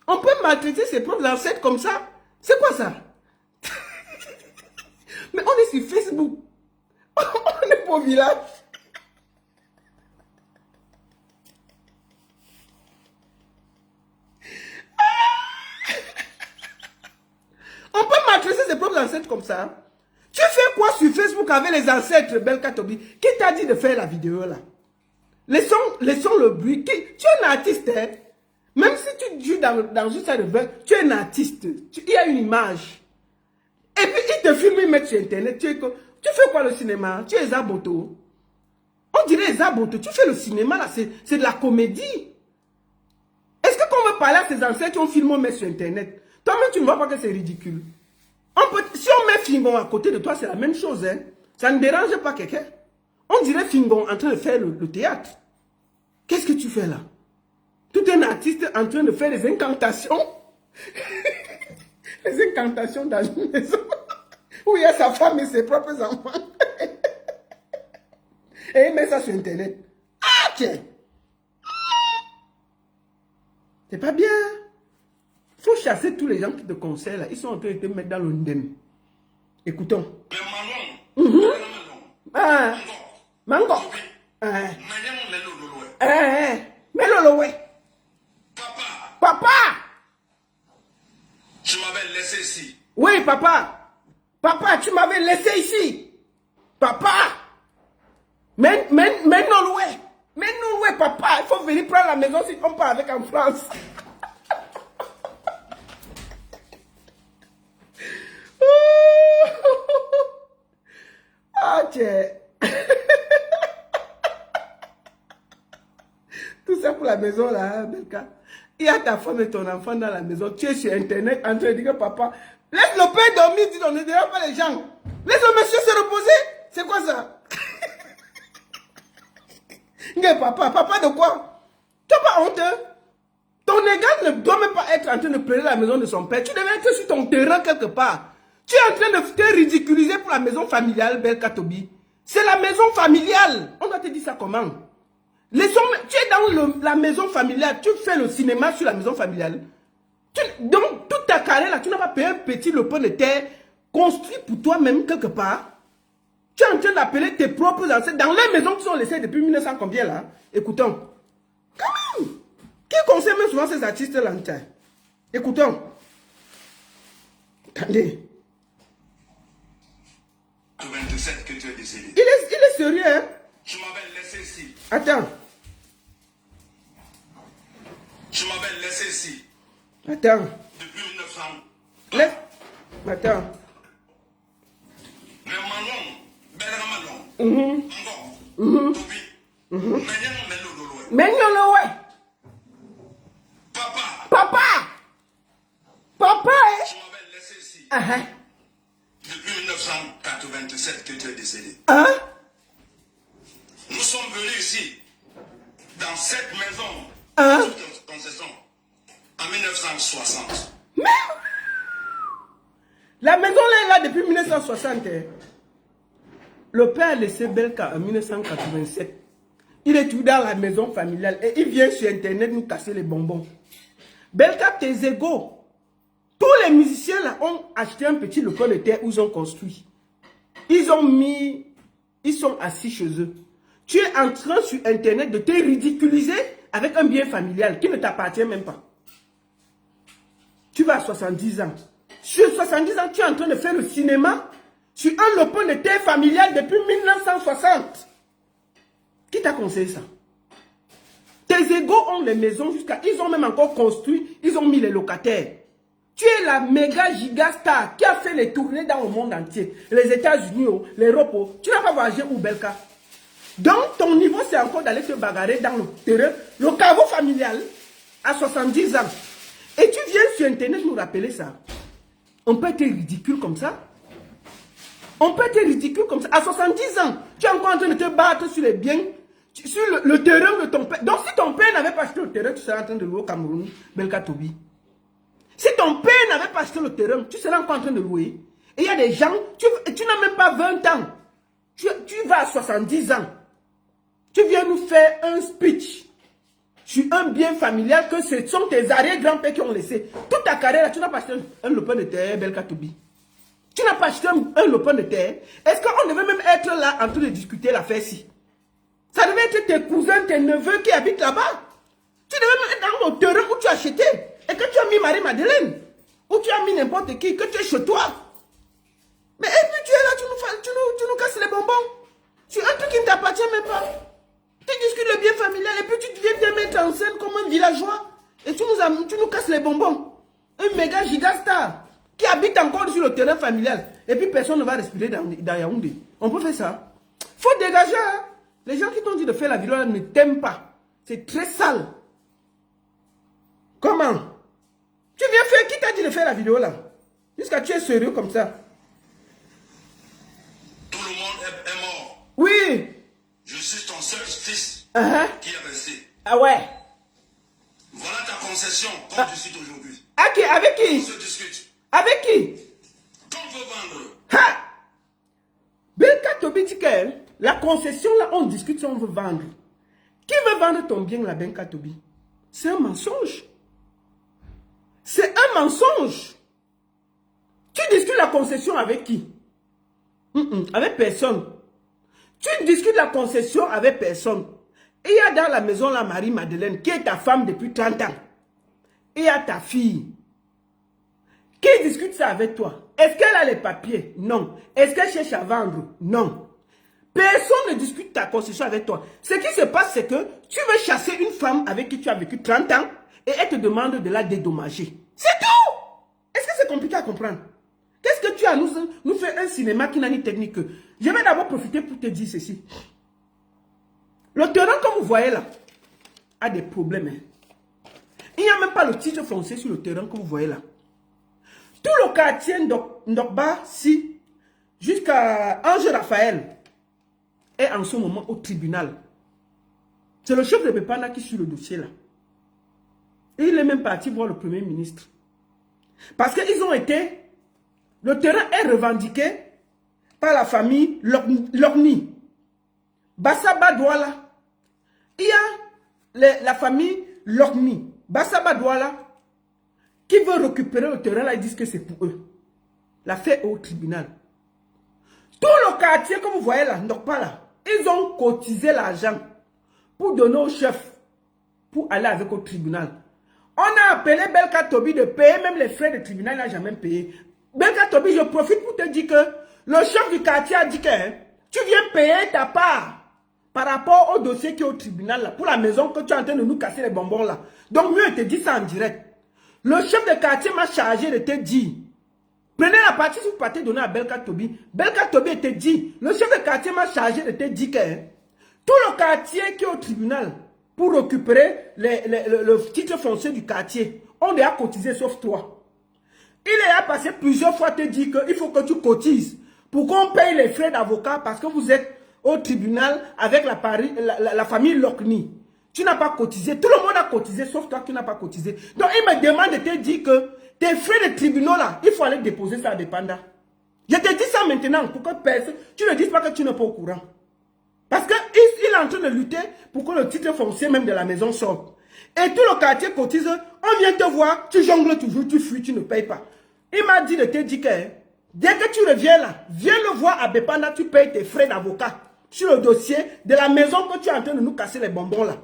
on peut maltraiter ses propres ancêtres comme ça? C'est quoi ça? Mais on est sur Facebook. On est pas au village. On peut maltraiter ses propres ancêtres comme ça? Tu fais quoi sur Facebook avec les ancêtres, Belka Tobi? Qui t'a dit de faire la vidéo là? Laissons le bruit. Tu es un artiste, hein? Même si tu joues dans une salle de bain, tu es un artiste. Il y a une image. Et puis ils te filment, ils mettent sur internet. Tu fais quoi le cinéma? Tu es Zaboto. On dirait Zaboto. Tu fais le cinéma là, c'est de la comédie. Est-ce que quand on veut parler à ses ancêtres, on filme, on met sur internet? Toi-même, tu ne vois pas que c'est ridicule. Si on met Fingon à côté de toi, c'est la même chose. Hein? Ça ne dérange pas quelqu'un. On dirait Fingon en train de faire le théâtre. Qu'est-ce que tu fais là? Tout un artiste en train de faire des incantations. Les incantations dans une maison où il y a sa femme et ses propres enfants. Et il met ça sur internet. Ah tiens! C'est pas bien. Il faut chasser tous les gens qui te conseillent là. Ils sont en train de te mettre dans le ndem. Écoutons. Ah, mango. Mais lolo, ouais. Papa. Tu m'avais laissé ici. Oui, papa. Papa, tu m'avais laissé ici. Papa. Mais non, ouais. Mais non, ouais, papa. Il faut venir prendre la maison si on part avec en France. Ah, tiens. Tout ça pour la maison là, Belka. Il y a ta femme et ton enfant dans la maison. Tu es sur internet en train de dire que papa, laisse le père dormir, dis on ne dérange pas les gens. Laisse le monsieur se reposer. C'est quoi ça? Papa de quoi? Tu n'as pas honte? Ton égal ne doit même pas être en train de pleurer la maison de son père. Tu devais être sur ton terrain quelque part. Tu es en train de te ridiculiser pour la maison familiale, Belka Tobi. C'est la maison familiale. On va te dire ça comment? Tu es dans la maison familiale. Tu fais le cinéma sur la maison familiale. Donc, toute ta carrière là, tu n'as pas payé un petit lopin de terre construit pour toi-même quelque part. Tu es en train d'appeler tes propres ancêtres dans les maisons qui sont laissées depuis 1900 combien là? Écoutons. Quand même. Qui conseille même souvent ces artistes là? Écoutons. Attendez. 27 que tu es décédé. Il est sérieux, hein? Tu m'avais laissé ici. Attends. Tu m'avais laissé ici. Attends. Depuis 1900. Laisse. Attends. Mais Manon, Manon. Encore. Tobi. Mais non, ouais. Papa. Papa, hein? Tu m'avais laissé ici. Uh-huh. Depuis 1987 que tu es décédé. Hein? Nous sommes venus ici, dans cette maison, Hein? concession, en 1960. Mais la maison là est là depuis 1960. Hein. Le père a laissé Belka en 1987. Il est tout dans la maison familiale et il vient sur internet nous casser les bonbons. Belka, tes égaux. Tous les musiciens là ont acheté un petit lopin de terre où ils ont construit. Ils sont assis chez eux. Tu es en train sur internet de te ridiculiser avec un bien familial qui ne t'appartient même pas. Tu vas à 70 ans. Sur 70 ans, tu es en train de faire le cinéma sur un lopin de terre familial depuis 1960. Qui t'a conseillé ça? Tes égaux ont les maisons jusqu'à... Ils ont même encore construit, ils ont mis les locataires. Tu es la méga giga star qui a fait les tournées dans le monde entier. Les États-Unis, l'Europe. Tu n'as pas voyagé où, Belka? Donc, ton niveau, c'est encore d'aller te bagarrer dans le terrain, le caveau familial, à 70 ans. Et tu viens sur Internet nous rappeler ça. On peut être ridicule comme ça. On peut être ridicule comme ça. À 70 ans, tu es encore en train de te battre sur les biens, sur le terrain de ton père. Donc, si ton père n'avait pas acheté le terrain, tu serais en train de louer au Cameroun, Belkatobi. Si ton père n'avait pas acheté le terrain, tu serais encore en train de louer. Et il y a des gens, tu n'as même pas 20 ans. Tu vas à 70 ans. Tu viens nous faire un speech sur un bien familial que ce sont tes arrière-grands-pères qui ont laissé. Toute ta carrière, tu n'as pas acheté un lopin de terre, Belkatobi. Tu n'as pas acheté un lopin de terre. Est-ce qu'on devait même être là en train de discuter l'affaire-ci? Ça devait être tes cousins, tes neveux qui habitent là-bas. Tu devais même être dans le terrain où tu as acheté. Et que tu as mis Marie-Madeleine. Ou tu as mis n'importe qui, que tu es chez toi. Mais et puis tu es là, tu nous casses les bonbons. Sur un truc qui ne t'appartient même pas. Tu discutes le bien familial et puis tu viens te mettre en scène comme un villageois. Et tu nous casses les bonbons. Un méga gigastar qui habite encore sur le terrain familial. Et puis personne ne va respirer dans Yaoundé. On peut faire ça. Faut dégager. Hein? Les gens qui t'ont dit de faire la vidéo là ne t'aiment pas. C'est très sale. Comment? Tu viens faire, qui t'a dit de faire la vidéo là? Jusqu'à tu es sérieux comme ça. Tout le monde est mort. Oui. Je suis ton seul fils qui est resté. Ah ouais. Voilà ta concession qu'on discute aujourd'hui. Avec qui? On se discute. Avec qui? Qu'on veut vendre. Ha! Belkatobi dit que la concession là, on discute si on veut vendre. Qui veut vendre ton bien là, Belkatobi? C'est un mensonge. C'est un mensonge. Tu discutes la concession avec qui? Avec personne. Tu discutes la concession avec personne. Et il y a dans la maison la Marie-Madeleine qui est ta femme depuis 30 ans. Et il y a ta fille. Qui discute ça avec toi? Est-ce qu'elle a les papiers? Non. Est-ce qu'elle cherche à vendre? Non. Personne ne discute ta concession avec toi. Ce qui se passe, c'est que tu veux chasser une femme avec qui tu as vécu 30 ans et elle te demande de la dédommager. C'est tout! Est-ce que c'est compliqué à comprendre? Qu'est-ce que tu as nous fait un cinéma qui n'a ni technique que... Je vais d'abord profiter pour te dire ceci. Le terrain, comme vous voyez là, a des problèmes. Hein. Il n'y a même pas le titre foncier sur le terrain que vous voyez là. Tout le quartier Ndokba, si, jusqu'à Ange Raphaël, est en ce moment au tribunal. C'est le chef de Bepana qui suit le dossier là. Et il est même parti voir le Premier ministre. Parce qu'ils ont été... Le terrain est revendiqué par la famille Lokni. Bassaba Douala. Il y a la famille Lokni. Bassaba Douala qui veut récupérer le terrain là, ils disent que c'est pour eux. L'affaire est au tribunal. Tout le quartier que vous voyez là, donc pas là, ils ont cotisé l'argent pour donner au chef pour aller avec au tribunal. On a appelé Belkatobi de payer même les frais de tribunal, il n'a jamais payé. Belkatobi, je profite pour te dire que le chef du quartier a dit que tu viens payer ta part par rapport au dossier qui est au tribunal là, pour la maison que tu es en train de nous casser les bonbons là. Donc mieux, il te dit ça en direct. Le chef de quartier m'a chargé de te dire, prenez la partie si vous partez donner à Belkatobi. Belkatobi te dit, le chef de quartier m'a chargé de te dire que tout le quartier qui est au tribunal pour récupérer le titre foncier du quartier, on a cotisé sauf toi. Il a passé plusieurs fois te dire qu'il faut que tu cotises pour qu'on paye les frais d'avocat parce que vous êtes au tribunal avec la famille Lokni. Tu n'as pas cotisé. Tout le monde a cotisé sauf toi qui n'as pas cotisé. Donc il me demande de te dire que tes frais de tribunal là, il faut aller déposer ça à Dépenda. Je te dis ça maintenant pour que personne, tu ne dises pas que tu n'es pas au courant. Parce qu'il est en train de lutter pour que le titre foncier même de la maison sorte. Et tout le quartier cotise, on vient te voir, tu jongles toujours, tu fuis, tu ne payes pas. Il m'a dit de te dire que dès que tu reviens là, viens le voir à Bepanda, tu payes tes frais d'avocat sur le dossier de la maison que tu es en train de nous casser les bonbons là.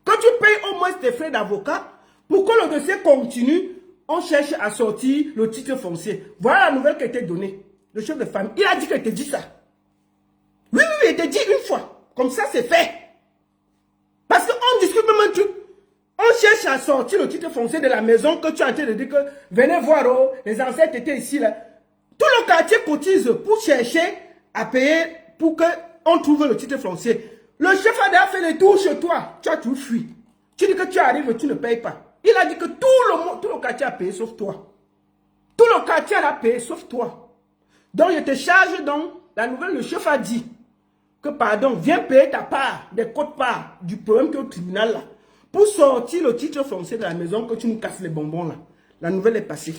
Que tu payes au moins tes frais d'avocat pour que le dossier continue, on cherche à sortir le titre foncier. Voilà la nouvelle qui a été donnée. Le chef de famille, il a dit qu'il te dit ça. Oui, il te dit une fois. Comme ça, c'est fait. Parce qu'on discute même un truc. On cherche à sortir le titre foncier de la maison que tu es en train de dire que venez voir, oh, les ancêtres étaient ici. Là. Tout le quartier cotise pour chercher à payer pour qu'on trouve le titre foncier. Le chef a déjà fait le tour chez toi. Tu as tout fui. Tu dis que tu arrives, tu ne payes pas. Il a dit que tout le quartier a payé sauf toi. Tout le quartier a payé sauf toi. Donc je te charge donc. La nouvelle, le chef a dit que pardon, viens payer ta part, des quotes-parts du problème qui est au tribunal là. Pour sortir le titre foncier de la maison que tu nous casses les bonbons là. La nouvelle est passée.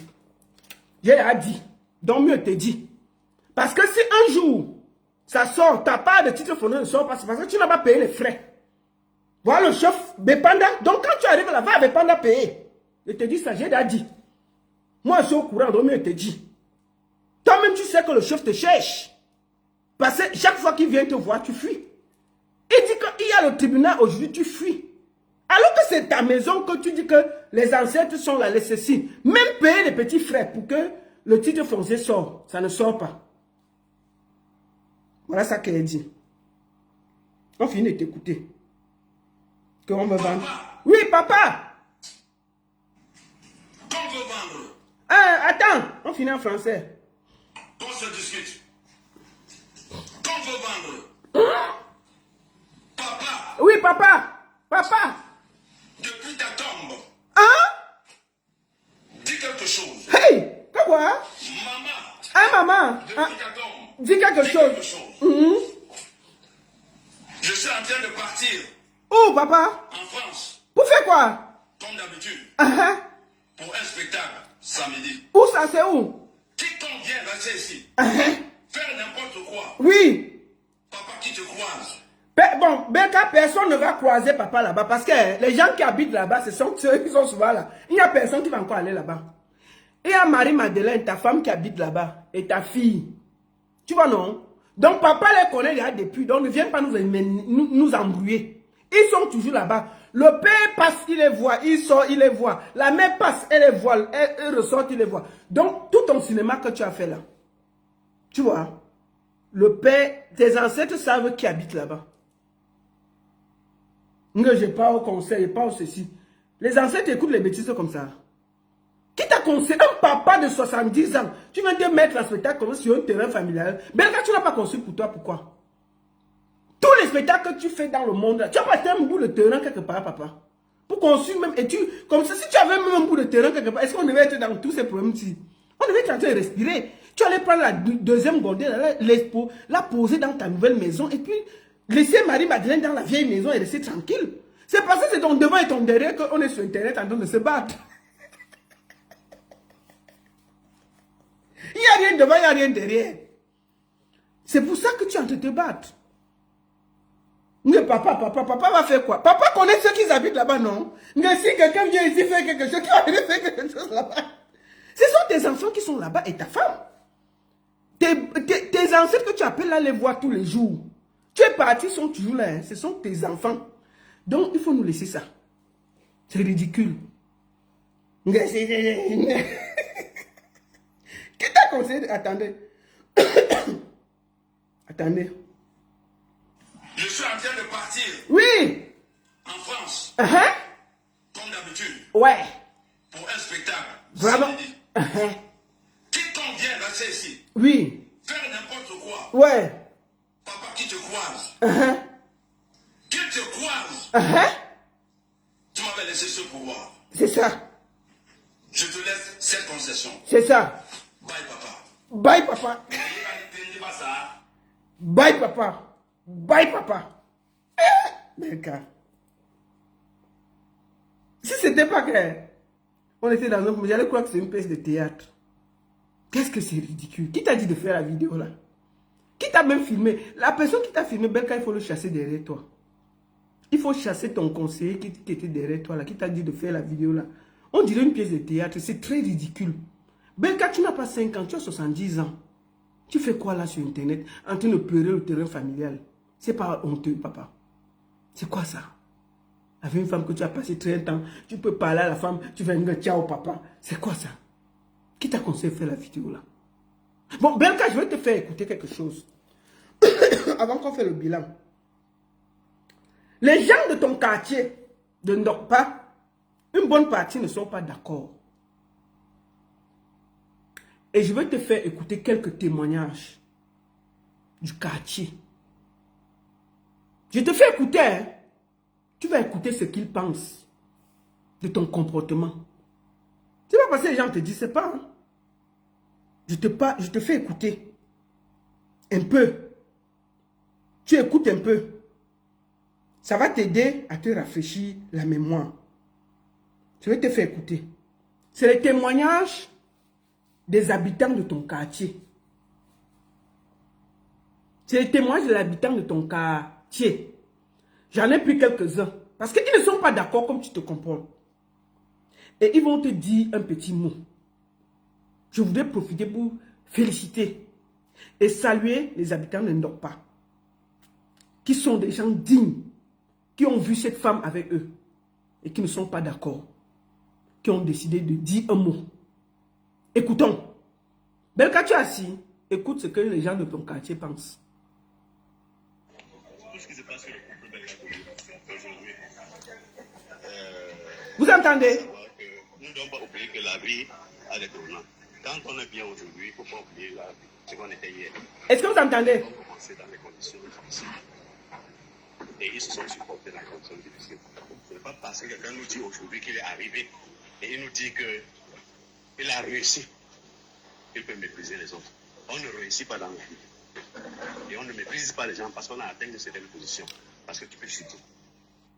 J'ai dit. Donc mieux te dit. Parce que si un jour, ça sort, ta part de titre foncier ne sort pas, c'est parce que tu n'as pas payé les frais. Voilà le chef Bepanda. Donc quand tu arrives là-bas, Bepanda payer. Je te dis ça, j'ai dit. Moi je suis au courant, donc mieux te dit. Toi-même tu sais que le chef te cherche. Parce que chaque fois qu'il vient te voir, tu fuis. Il dit qu'il y a le tribunal aujourd'hui, tu fuis. Alors que c'est ta maison que tu dis que les ancêtres sont là, les ceci. Même payer les petits frais pour que le titre foncier sorte. Ça ne sort pas. Voilà ça qu'elle dit. On finit de t'écouter. Qu'on veut vendre. Oui, papa. Qu'on veut vendre. Attends, on finit en français. Qu'on se discute. Qu'on veut vendre. Papa. Oui, papa. Papa. Depuis ta tombe. Hein? Dis quelque chose. Hey, quoi? Maman. Maman. Depuis ta tombe. Dis quelque chose. Je suis en train de partir. Oh, papa. En France. Pour faire quoi? Comme d'habitude. Uh-huh. Pour un spectacle samedi. Où ça, c'est où? Quiconque vient rester ici. Faire n'importe quoi. Oui. Papa qui te croise. Bon, personne ne va croiser papa là-bas parce que les gens qui habitent là-bas, ce sont ceux qui sont souvent là. Il n'y a personne qui va encore aller là-bas. Il y a Marie-Madeleine, ta femme qui habite là-bas, et ta fille. Tu vois, non? Donc, papa les connaît déjà depuis. Donc, ne viens pas nous embrouiller. Ils sont toujours là-bas. Le père passe, il les voit. Il sort, il les voit. La mère passe, elle les voit. Elle ressort, il les voit. Donc, tout ton cinéma que tu as fait là, tu vois, le père, tes ancêtres savent qui habite là-bas. Je n'ai pas au conseil, pas au ceci. Les ancêtres écoutent les bêtises comme ça. Qui t'a conseillé? Un papa de 70 ans. Tu viens de mettre un spectacle comme sur un terrain familial. Belka, tu n'as pas construit pour toi. Pourquoi? Tous les spectacles que tu fais dans le monde, tu n'as pas un bout de terrain quelque part, papa. Pour construire même. Et tu, comme ça, si tu avais même un bout de terrain quelque part, est-ce qu'on devait être dans tous ces problèmes-ci? On devait être en train de respirer. Tu allais prendre la deuxième gondole, la poser dans ta nouvelle maison et puis laisser Marie-Madeleine dans la vieille maison et rester tranquille. C'est parce que c'est ton devant et ton derrière qu'on est sur Internet en train de se battre. Il n'y a rien devant, il n'y a rien derrière. C'est pour ça que tu es en train de te battre. Mais papa va faire quoi? Papa connaît ceux qui habitent là-bas, non? Mais si quelqu'un vient ici faire quelque chose, qui va venir faire quelque chose là-bas? Ce sont tes enfants qui sont là-bas et ta femme. Tes ancêtres que tu appelles là, les voir tous les jours. Tu es parti, ils sont toujours là. Hein. Ce sont tes enfants. Donc, il faut nous laisser ça. C'est ridicule. Qui t'a conseillé? Attendez. Attendez. Je suis en train de partir. Oui. En France. Comme d'habitude. Ouais. Pour un spectacle. Vraiment. Quiconque vient rester ici. Oui. Faire n'importe quoi. Ouais. Papa qui te croise. Qui te croise. Tu m'avais laissé ce pouvoir. C'est ça. Je te laisse cette concession. C'est ça. Bye papa. Bye papa. Bye papa. Bye papa. D'accord. Si c'était pas que on était dans un... J'allais croire que c'est une pièce de théâtre. Qu'est-ce que c'est ridicule. Qui t'a dit de faire la vidéo là? Qui t'a même filmé? La personne qui t'a filmé, Belka, il faut le chasser derrière toi. Il faut chasser ton conseiller qui était derrière toi là, qui t'a dit de faire la vidéo là. On dirait une pièce de théâtre, c'est très ridicule. Belka, tu n'as pas 5 ans, tu as 70 ans. Tu fais quoi là sur Internet en train de pleurer le terrain familial? C'est pas honteux, papa. C'est quoi ça? Avec une femme que tu as passé 30 ans, tu peux parler à la femme, tu vas dire ciao papa. C'est quoi ça? Qui t'a conseillé de faire la vidéo là? Bon, Belka, je vais te faire écouter quelque chose. Avant qu'on fasse le bilan. Les gens de ton quartier de Ndokpa, une bonne partie ne sont pas d'accord. Et je vais te faire écouter quelques témoignages du quartier. Je te fais écouter. Hein. Tu vas écouter ce qu'ils pensent de ton comportement. C'est pas parce que les gens te disent, c'est pas. Hein. Je te fais écouter. Un peu. Tu écoutes un peu. Ça va t'aider à te rafraîchir la mémoire. Je vais te faire écouter. C'est le témoignage des habitants de ton quartier. C'est le témoignage des habitants de ton quartier. J'en ai pris quelques-uns. Parce qu'ils ne sont pas d'accord comme tu te comportes. Et ils vont te dire un petit mot. Je voudrais profiter pour féliciter et saluer les habitants de Ndokpa, qui sont des gens dignes, qui ont vu cette femme avec eux et qui ne sont pas d'accord, qui ont décidé de dire un mot. Écoutons. Belka, tu es assis. Écoute ce que les gens de ton quartier pensent. Tout ce qui se passe sur le couple Belka aujourd'hui, Vous entendez? nous ne devons pas oublier que la vie a des tournants. Quand on est bien aujourd'hui, il ne faut pas oublier ce qu'on était hier. Est-ce que vous entendez? Ils ont commencé dans des conditions difficiles. Et ils se sont supportés dans des conditions difficiles. Ce n'est pas parce que quelqu'un nous dit aujourd'hui qu'il est arrivé et il nous dit qu'il a réussi qu'il peut mépriser les autres. On ne réussit pas dans la vie. Et on ne méprise pas les gens parce qu'on a atteint une certaine position. Parce que tu peux chuter.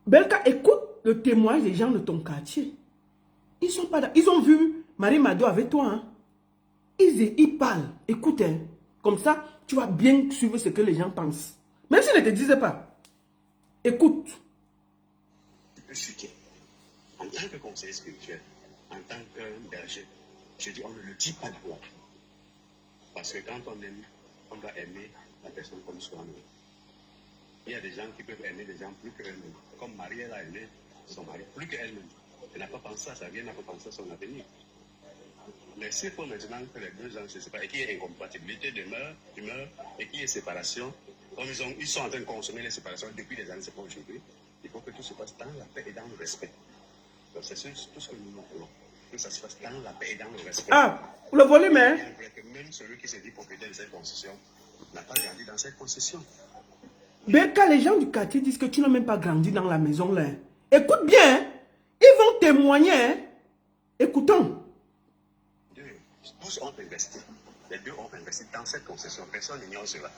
Belka, écoute le témoignage des gens de ton quartier. Ils sont pas ils ont vu Marie Mado avec toi. Hein? Ils parlent. Écoute, hein. Comme ça, tu vas bien suivre ce que les gens pensent. Même s'ils ne te disaient pas. Écoute. Tu peux chuter. En tant que conseiller spirituel, en tant que berger, je dis, on ne le dit pas d'abord. Parce que quand on aime, on doit aimer la personne comme soi-même. Il y a des gens qui peuvent aimer des gens plus qu'eux-mêmes. Comme Marie, elle a aimé son mari plus qu'elle-même. Elle n'a pas pensé à sa vie, elle n'a pas pensé à son avenir. Mais s'il faut maintenant que les deux gens se séparent et qu'il y ait incompatibilité d'humeur et qu'il y ait séparation, comme ils sont en train de consommer les séparations depuis des années, c'est pas aujourd'hui, il faut que tout se passe dans la paix et dans le respect. Donc c'est tout ce que nous voulons. Que ça se passe dans la paix et dans le respect. Ah, le volume, hein? Même celui qui se dit propriétaire de cette concession n'a pas grandi dans cette concession. Mais quand les gens du quartier disent que tu n'as même pas grandi dans la maison là, écoute bien, hein? Ils vont témoigner. Hein? Écoutons. Tous ont investi. Les deux ont investi dans cette concession. Personne n'ignore cela.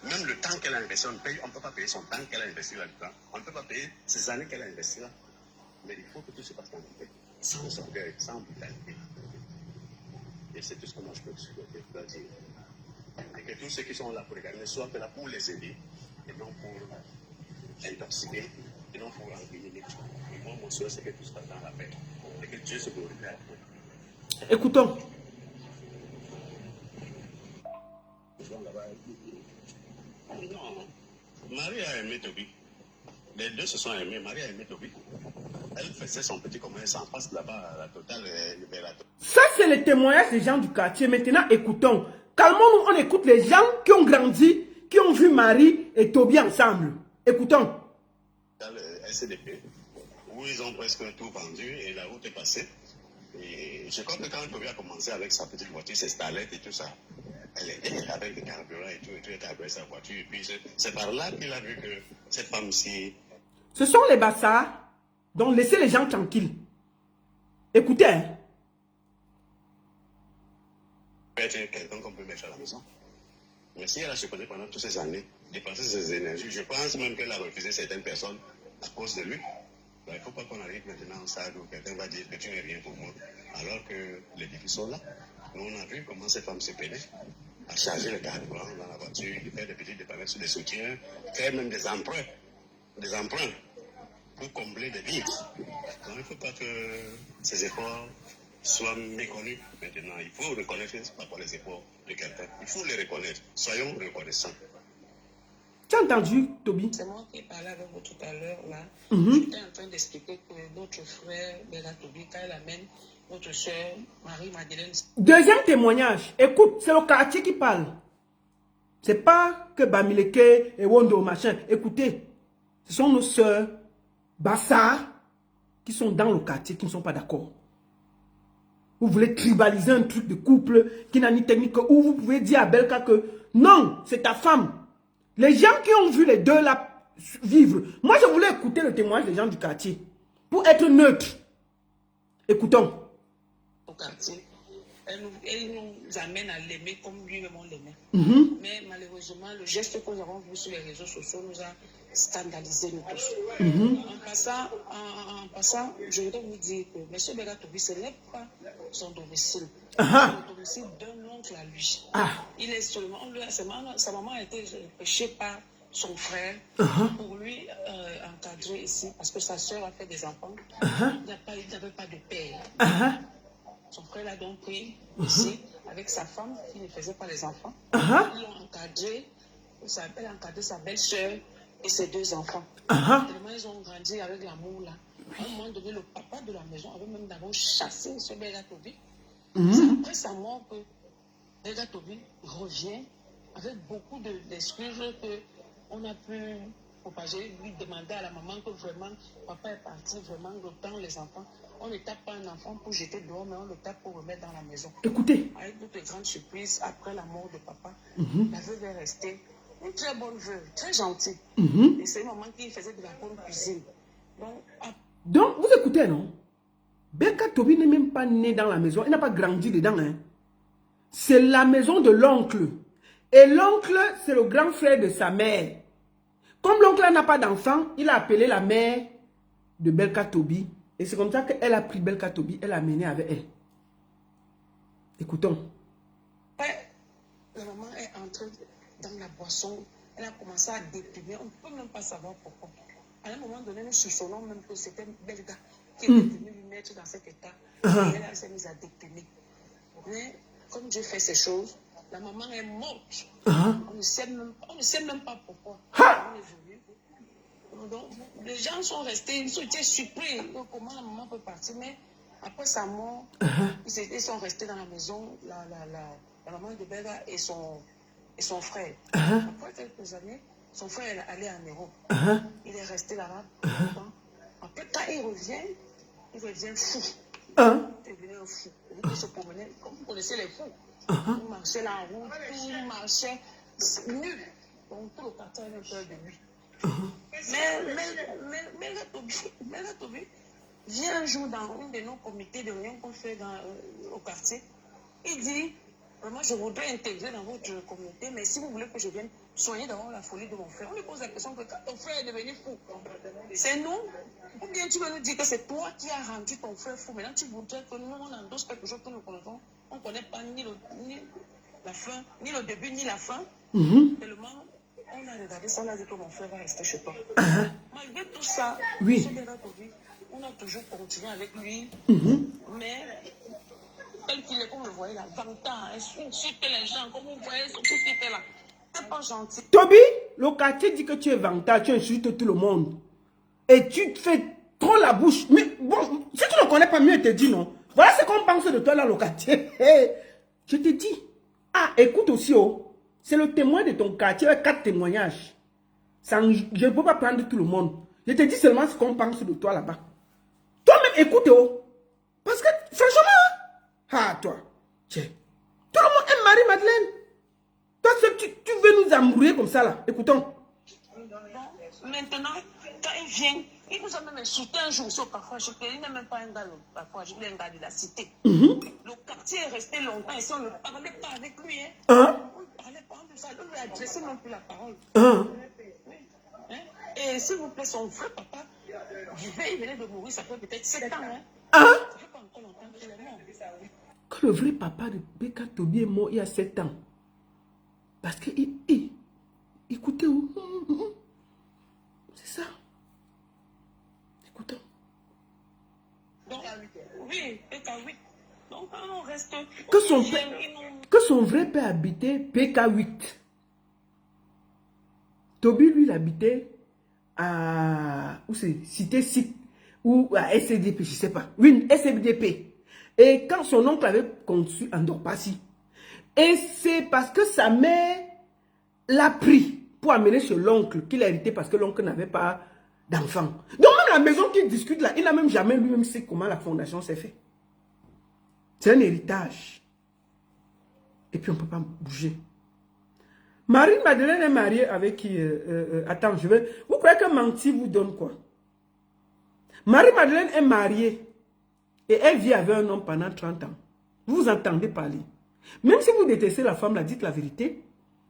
Même le temps qu'elle a investi, on ne peut pas payer son temps qu'elle a investi là-dedans. On ne peut pas payer ces années qu'elle a investi là. Mais il faut que tout se passe dans la paix. Sans orgueil, sans brutalité. Et c'est tout ce que moi je peux souhaiter, dire. Et que tous ceux qui sont là pour regarder ne soient que là pour les aider et non pour intoxiquer et non pour ennuyer les gens. Et moi, mon souhait, c'est que tout se passe dans la paix. Et que Dieu se glorifie à la Écoutons. Non, Marie a aimé Toby. Les deux se sont aimés. Marie a aimé Toby. Elle faisait son petit commerce en face là-bas à la Total Libérateur. Ça, c'est le témoignage des gens du quartier. Maintenant, écoutons. Calmons-nous, on écoute les gens qui ont grandi, qui ont vu Marie et Toby ensemble. Écoutons. Dans le SCDP, où ils ont presque tout vendu et la route est passée. Et je crois que quand Toby a commencé avec sa petite voiture, ses starlettes et tout ça, elle était avec le carburant et tout, elle a carburé sa voiture. Et puis c'est par là qu'il a vu que cette femme-ci... Ce sont les bassards. Donc laissez les gens tranquilles. Écoutez. Hein. Peut être quelqu'un qu'on peut mettre à la maison. Mais si elle a supporté pendant toutes ces années, dépensé ses énergies, je pense même qu'elle a refusé certaines personnes à cause de lui. Donc, il ne faut pas qu'on arrive maintenant en stade où quelqu'un va dire que tu n'es rien pour moi. Alors que les défis sont là. Nous, on a vu comment cette femme se peinait à charger le carburant dans la voiture, faire des petits dépenses sur des soutiens, faire même des emprunts pour combler des vides. Donc, il ne faut pas que ces efforts soient méconnus maintenant. Il faut reconnaître les efforts de quelqu'un. Il faut les reconnaître. Soyons reconnaissants. Tu as entendu, Toby? C'est moi qui parlais avec vous tout à l'heure, là. Mm-hmm. J'étais en train d'expliquer que notre frère, Bella Toby, quand il amène notre soeur, Marie-Madeleine. Deuxième témoignage. Écoute, c'est le quartier qui parle. C'est pas que Bamileke et Wondo, machin. Écoutez, ce sont nos soeurs Bassar qui sont dans le quartier, qui ne sont pas d'accord. Vous voulez tribaliser un truc de couple qui n'a ni technique, ou vous pouvez dire à Belka que non, c'est ta femme. Les gens qui ont vu les deux là vivre. Moi, je voulais écouter le témoignage des gens du quartier pour être neutre. Écoutons. Au quartier, elle nous amène à l'aimer comme lui-même on l'aimait. Mais malheureusement, le geste que nous avons vu sur les réseaux sociaux nous a scandalisés nous tous. En passant, je voudrais vous dire que M. Begatobi, ce n'est pas son domicile. C'est le domicile d'un oncle à lui. Il est seulement, sa maman a été empêchée par son frère pour lui encadrer ici parce que sa soeur a fait des enfants. Il n'avait pas de père. Son frère l'a donc pris ici avec sa femme qui ne faisait pas les enfants. Ils l'ont encadré. Elle a encadré sa belle-sœur et ses 2 enfants. Tellement ils ont grandi avec l'amour là. À un moment donné, le papa de la maison avait même d'abord chassé M. Begatobi. C'est après sa mort que Begatobi revient avec beaucoup d'excuses qu'on a pu propager, lui demander à la maman que vraiment papa est parti vraiment autant les enfants. On ne tape pas un enfant pour jeter dehors, mais on le tape pour remettre dans la maison. Écoutez. Avec toutes les grandes surprises, après la mort de papa, la veuve est restée une très bonne veuve, très gentille. Et c'est une maman qui faisait de la bonne cuisine. Donc, vous écoutez, non? Begatobi n'est même pas né dans la maison. Il n'a pas grandi dedans. Hein. C'est la maison de l'oncle. Et l'oncle, c'est le grand frère de sa mère. Comme l'oncle n'a pas d'enfant, il a appelé la mère de Begatobi. Et c'est comme ça qu'elle a pris Begatobi, elle l'a amené avec elle. Écoutons. La maman est entrée dans la boisson. Elle a commencé à déprimer. On ne peut même pas savoir pourquoi. À un moment donné, nous soupçonnons même que c'était Belga qui était venu lui mettre dans cet état. Et elle s'est mise à déprimer. Mais comme Dieu fait ces choses, la maman est morte. On ne sait même pas pourquoi. Donc, les gens sont restés, ils étaient surpris de comment la maman peut partir. Mais après sa mort, ils sont restés dans la maison, la maman de Belga et son frère. Après quelques années, son frère est allé en Europe. Il est resté là-bas. Après, quand il revient fou. Il devient un fou. Il se promenait, comme vous connaissez les fous. Il marchait là en route, il marchait nu. Donc tout le quartier avait peur de lui. Mais Begatobi vient un jour dans un de nos comités de réunion qu'on fait au quartier. Il dit, vraiment, je voudrais intégrer dans votre communauté, mais si vous voulez que je vienne soigner d'abord la folie de mon frère, on lui pose la question que quand ton frère est devenu fou, c'est nous, ou bien tu veux nous dire que c'est toi qui as rendu ton frère fou. Maintenant, tu voudrais que nous, on endosse quelque chose que nous connaissons. On ne connaît pas ni la fin, ni le début, ni la fin. Tellement, on a regardé ça, on a dit que mon frère va rester chez toi. Malgré tout ça, on a toujours continué avec lui. Mais, tel qu'il est, comme le voyait là, 20 ans, insulter les gens, comme vous voyez, tout ce qui était là. C'est pas gentil. Toby, le quartier dit que tu es vantard, tu insultes tout le monde. Et tu te fais trop la bouche. Mais bon, si tu ne connais pas mieux, je te dis non. Voilà ce qu'on pense de toi là, le quartier. Je te dis. Ah, écoute aussi, oh. C'est le témoin de ton quartier avec 4 témoignages. Ça, je ne peux pas prendre tout le monde. Je te dis seulement ce qu'on pense de toi là-bas. Toi-même, écoute, oh. Parce que, franchement, toi. Tiens. Tout le monde aime Marie-Madeleine. Toi, tu veux nous embrouiller comme ça là. Écoutons. Maintenant, quand il vient, il nous a même insulté un jour sur parfois. Il n'est même pas un gars, parfois, il est un gars de la cité. Le quartier est resté longtemps et si on ne parlait pas avec lui, on ne parlait pas de ça, on ne lui adressait même plus la parole. Et s'il vous plaît, son vrai papa vivait, il venait de mourir, ça fait peut-être 7 ans. Ça fait pas encore longtemps qu'il est mort. Quand le vrai papa de Begatobi est mort il y a 7 ans, parce que, écoutez, c'est ça. Écoutons. Donc, oui, PK8. Donc, quand on reste... Que son vrai père habitait PK8. Toby, lui, il habitait à... Où c'est? Cité SIC ou à SCDP, je ne sais pas. Oui, SCDP. Et quand son oncle avait conçu Andorpassi, et c'est parce que sa mère l'a pris pour amener chez l'oncle qu'il a hérité parce que l'oncle n'avait pas d'enfant. Donc même la maison qu'il discute là, il n'a même jamais lui-même su comment la fondation s'est faite. C'est un héritage. Et puis on ne peut pas bouger. Marie-Madeleine est mariée avec qui? Attends, je vais... Vous croyez que mentir vous donne quoi? Marie-Madeleine est mariée et elle vit avec un homme pendant 30 ans. Vous vous entendez parler. Même si vous détestez la femme, là, dites la vérité.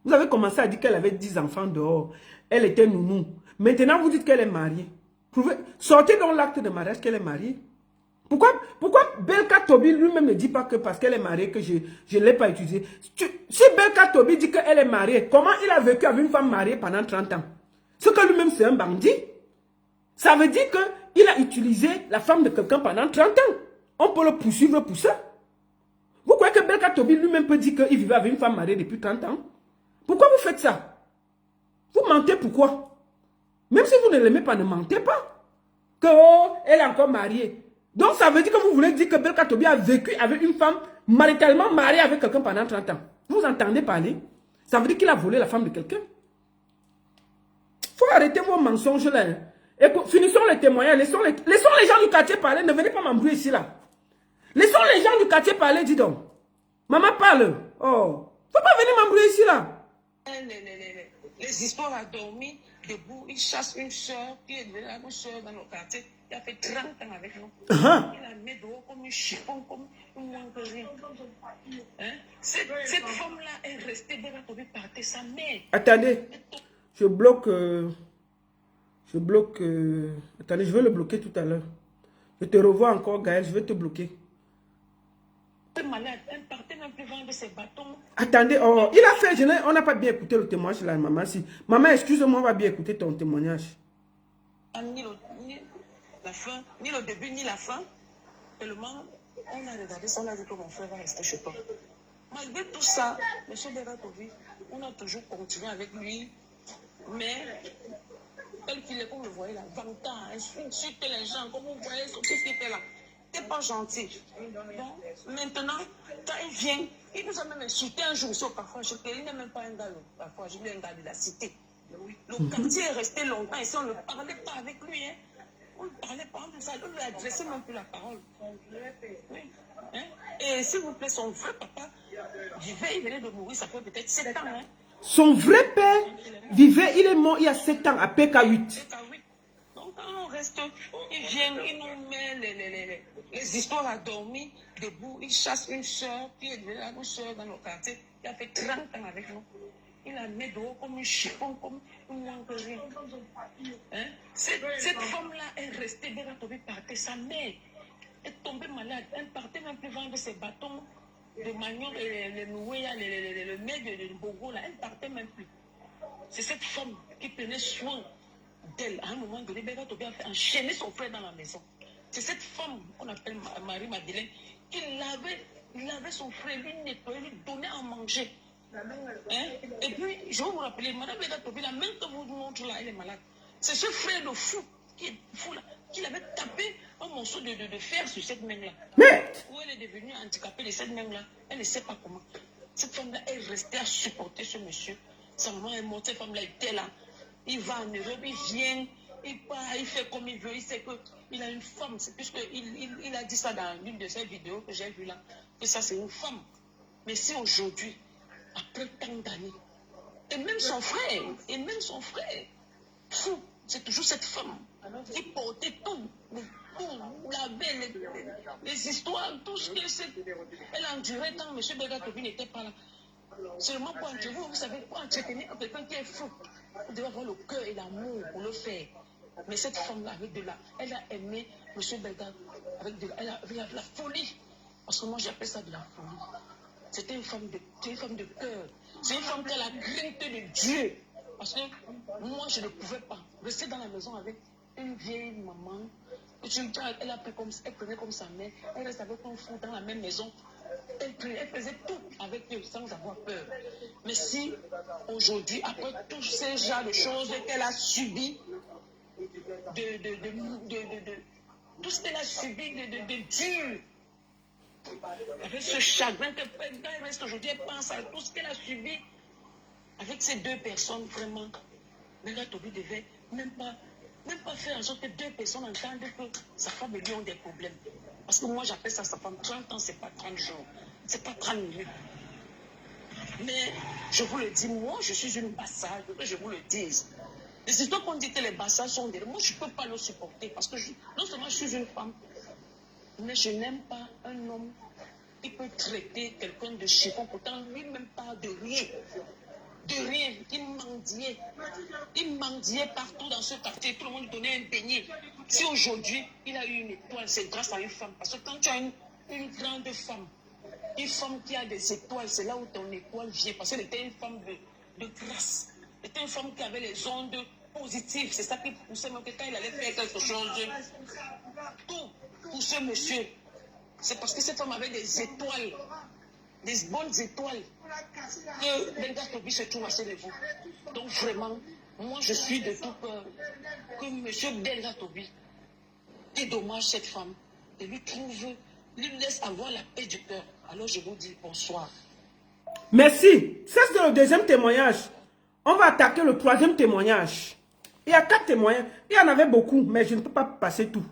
Vous avez commencé à dire qu'elle avait 10 enfants dehors. Elle était nounou. Maintenant, vous dites qu'elle est mariée. Sortez donc l'acte de mariage qu'elle est mariée. Pourquoi Belka Tobi lui-même ne dit pas que parce qu'elle est mariée que je ne l'ai pas utilisé? Si Belka Tobi dit qu'elle est mariée, comment il a vécu avec une femme mariée pendant 30 ans? Ce que lui-même c'est un bandit. Ça veut dire qu'il a utilisé la femme de quelqu'un pendant 30 ans. On peut le poursuivre pour ça. Vous croyez que Belka Tobi lui-même peut dire qu'il vivait avec une femme mariée depuis 30 ans? Pourquoi vous faites ça? Vous mentez pourquoi? Même si vous ne l'aimez pas, ne mentez pas. Que elle est encore mariée. Donc ça veut dire que vous voulez dire que Belka Tobi a vécu avec une femme maritalement mariée avec quelqu'un pendant 30 ans. Vous entendez parler? Ça veut dire qu'il a volé la femme de quelqu'un. Il faut arrêter vos mensonges là. Hein. Et finissons les témoignages. Laissons les gens du quartier parler. Ne venez pas m'embrouiller ici là. Laissons les gens du quartier parler, dis donc. Maman parle. Oh. Faut pas venir m'embrouiller ici là. Les histoires à dormir debout. Il chasse une soeur qui est devenue une soeur dans le quartier. Il a fait 30 ans avec nous. Il a mis dehors comme un chiffon, comme un moins que rien. Hein? Cette femme-là est restée derrière Tobi partir sa mère. Attendez. Je bloque. Attendez, je vais le bloquer tout à l'heure. Je te revois encore, Gaël. Je vais te bloquer. Malade, elle partait même plus vendre ses bâtons. Attendez, oh, il a fait, on n'a pas bien écouté le témoignage de la maman. Si. Maman, excuse-moi, on va bien écouter ton témoignage. Ni la fin, ni le début, ni la fin. Tellement, on a regardé ça, on a dit que mon frère va rester chez toi. Malgré tout ça, M. Beratovi, on a toujours continué avec lui. Mais, tel qu'il est, comme vous le voyez là, 20 ans, insulter les gens, comme vous voyez, tout ce qui était là. T'es pas gentil. Donc, maintenant, quand il vient, il nous a même insulté un jour sur parfois. Il n'est même pas un gars, parfois, je dis un gars de la cité. Le quartier est resté longtemps ici, on ne parlait pas avec lui. Hein. On ne parlait pas, on lui adressait même plus la parole. Oui. Hein? Et s'il vous plaît, son vrai papa vivait, il venait de mourir, ça fait peut-être 7 ans. Hein. Son vrai père vivait, il est mort il y a 7 ans à PK8. Donc quand on reste, il vient, il nous met les histoires à dormir debout. Il chasse une soeur qui est devenue une soeur dans le quartier, qui a fait 30 ans avec nous. Il a mis dehors comme un chiffon, comme un moins que rien. Hein? Cette femme-là est restée derrière Tobi partir. Sa mère est tombée malade. Elle partait même plus vendre ses bâtons de manioc, les noués, le mec de Bogo, là. Elle partait même plus. C'est cette femme qui prenait soin d'elle. À un moment donné, Tobi a fait enchaîner son frère dans la maison. C'est cette femme qu'on appelle Marie-Madeleine qui lavait son frère, lui nettoyait, lui donnait à manger. Hein? Et puis, je vais vous rappeler, Madame Tobi, la main que vous montrez là, elle est malade. C'est ce frère de fou qui est fou là, qui l'avait tapé un morceau de fer sur cette main-là. Mais où elle est devenue handicapée de cette main-là, elle ne sait pas comment. Cette femme-là est restée à supporter ce monsieur. Sa maman est morte, cette femme-là était là. Il va en Europe, il vient, il part, il fait comme il veut, il sait qu'il a une femme. C'est puisqu'il a dit ça dans l'une de ses vidéos que j'ai vues là, que ça c'est une femme. Mais si aujourd'hui, après tant d'années, et même son frère, fou, c'est toujours cette femme qui portait tout, les histoires, tout ce qu'elle sait. Elle a enduré tant M. Beratovi n'était pas là. Seulement pour entretenir, vous savez, pour entretenir quelqu'un qui est fou, vous devez avoir le cœur et l'amour pour le faire. Mais cette femme-là, avec de la, elle a aimé M. Bergat avec de la folie. Parce que moi, j'appelle ça de la folie. C'était une femme de cœur. C'est une femme qui a la crainte de Dieu. Parce que moi, je ne pouvais pas rester dans la maison avec une vieille maman. Elle prenait comme sa mère. Elle reste avec un fou dans la même maison. Elle faisait tout avec eux sans avoir peur. Mais si aujourd'hui, après tous ces genres de choses qu'elle a subies, tout ce qu'elle a subi de dur, avec ce chagrin qu'elle reste aujourd'hui, elle pense à tout ce qu'elle a subi avec ces deux personnes, vraiment. Beratovi devait même pas faire en sorte que deux personnes entendent que sa femme et lui ont des problèmes. Parce que moi, j'appelle ça sa femme. 30 ans, c'est pas 30 jours. C'est pas 30 minutes. Mais je vous le dis, moi, je suis une bassage, je vous le dis. Les histoires qu'on dit que les bassages sont des... Moi, je ne peux pas le supporter parce que non seulement je suis une femme, mais je n'aime pas un homme qui peut traiter quelqu'un de chiffon, pourtant lui-même pas de rien. De rien, il mendiait partout dans ce quartier, tout le monde lui donnait un beignet. Si aujourd'hui, il a eu une étoile, c'est grâce à une femme. Parce que quand tu as une grande femme, une femme qui a des étoiles, c'est là où ton étoile vient. Parce qu'elle était une femme de grâce. Elle était une femme qui avait les ondes positives. C'est ça qui poussait, même que quand il allait faire quelque chose, tout pour ce monsieur. C'est parce que cette femme avait des étoiles, des bonnes étoiles, que Belga Tobi se trouve à ce niveau. Donc vraiment, moi je suis de tout cœur que M. Belga Tobi dédommage cette femme et lui laisse avoir la paix du cœur. Alors je vous dis bonsoir. Merci. Ça c'est le deuxième témoignage. On va attaquer le troisième témoignage. Il y a 4 témoignages. Il y en avait beaucoup, mais je ne peux pas passer tout.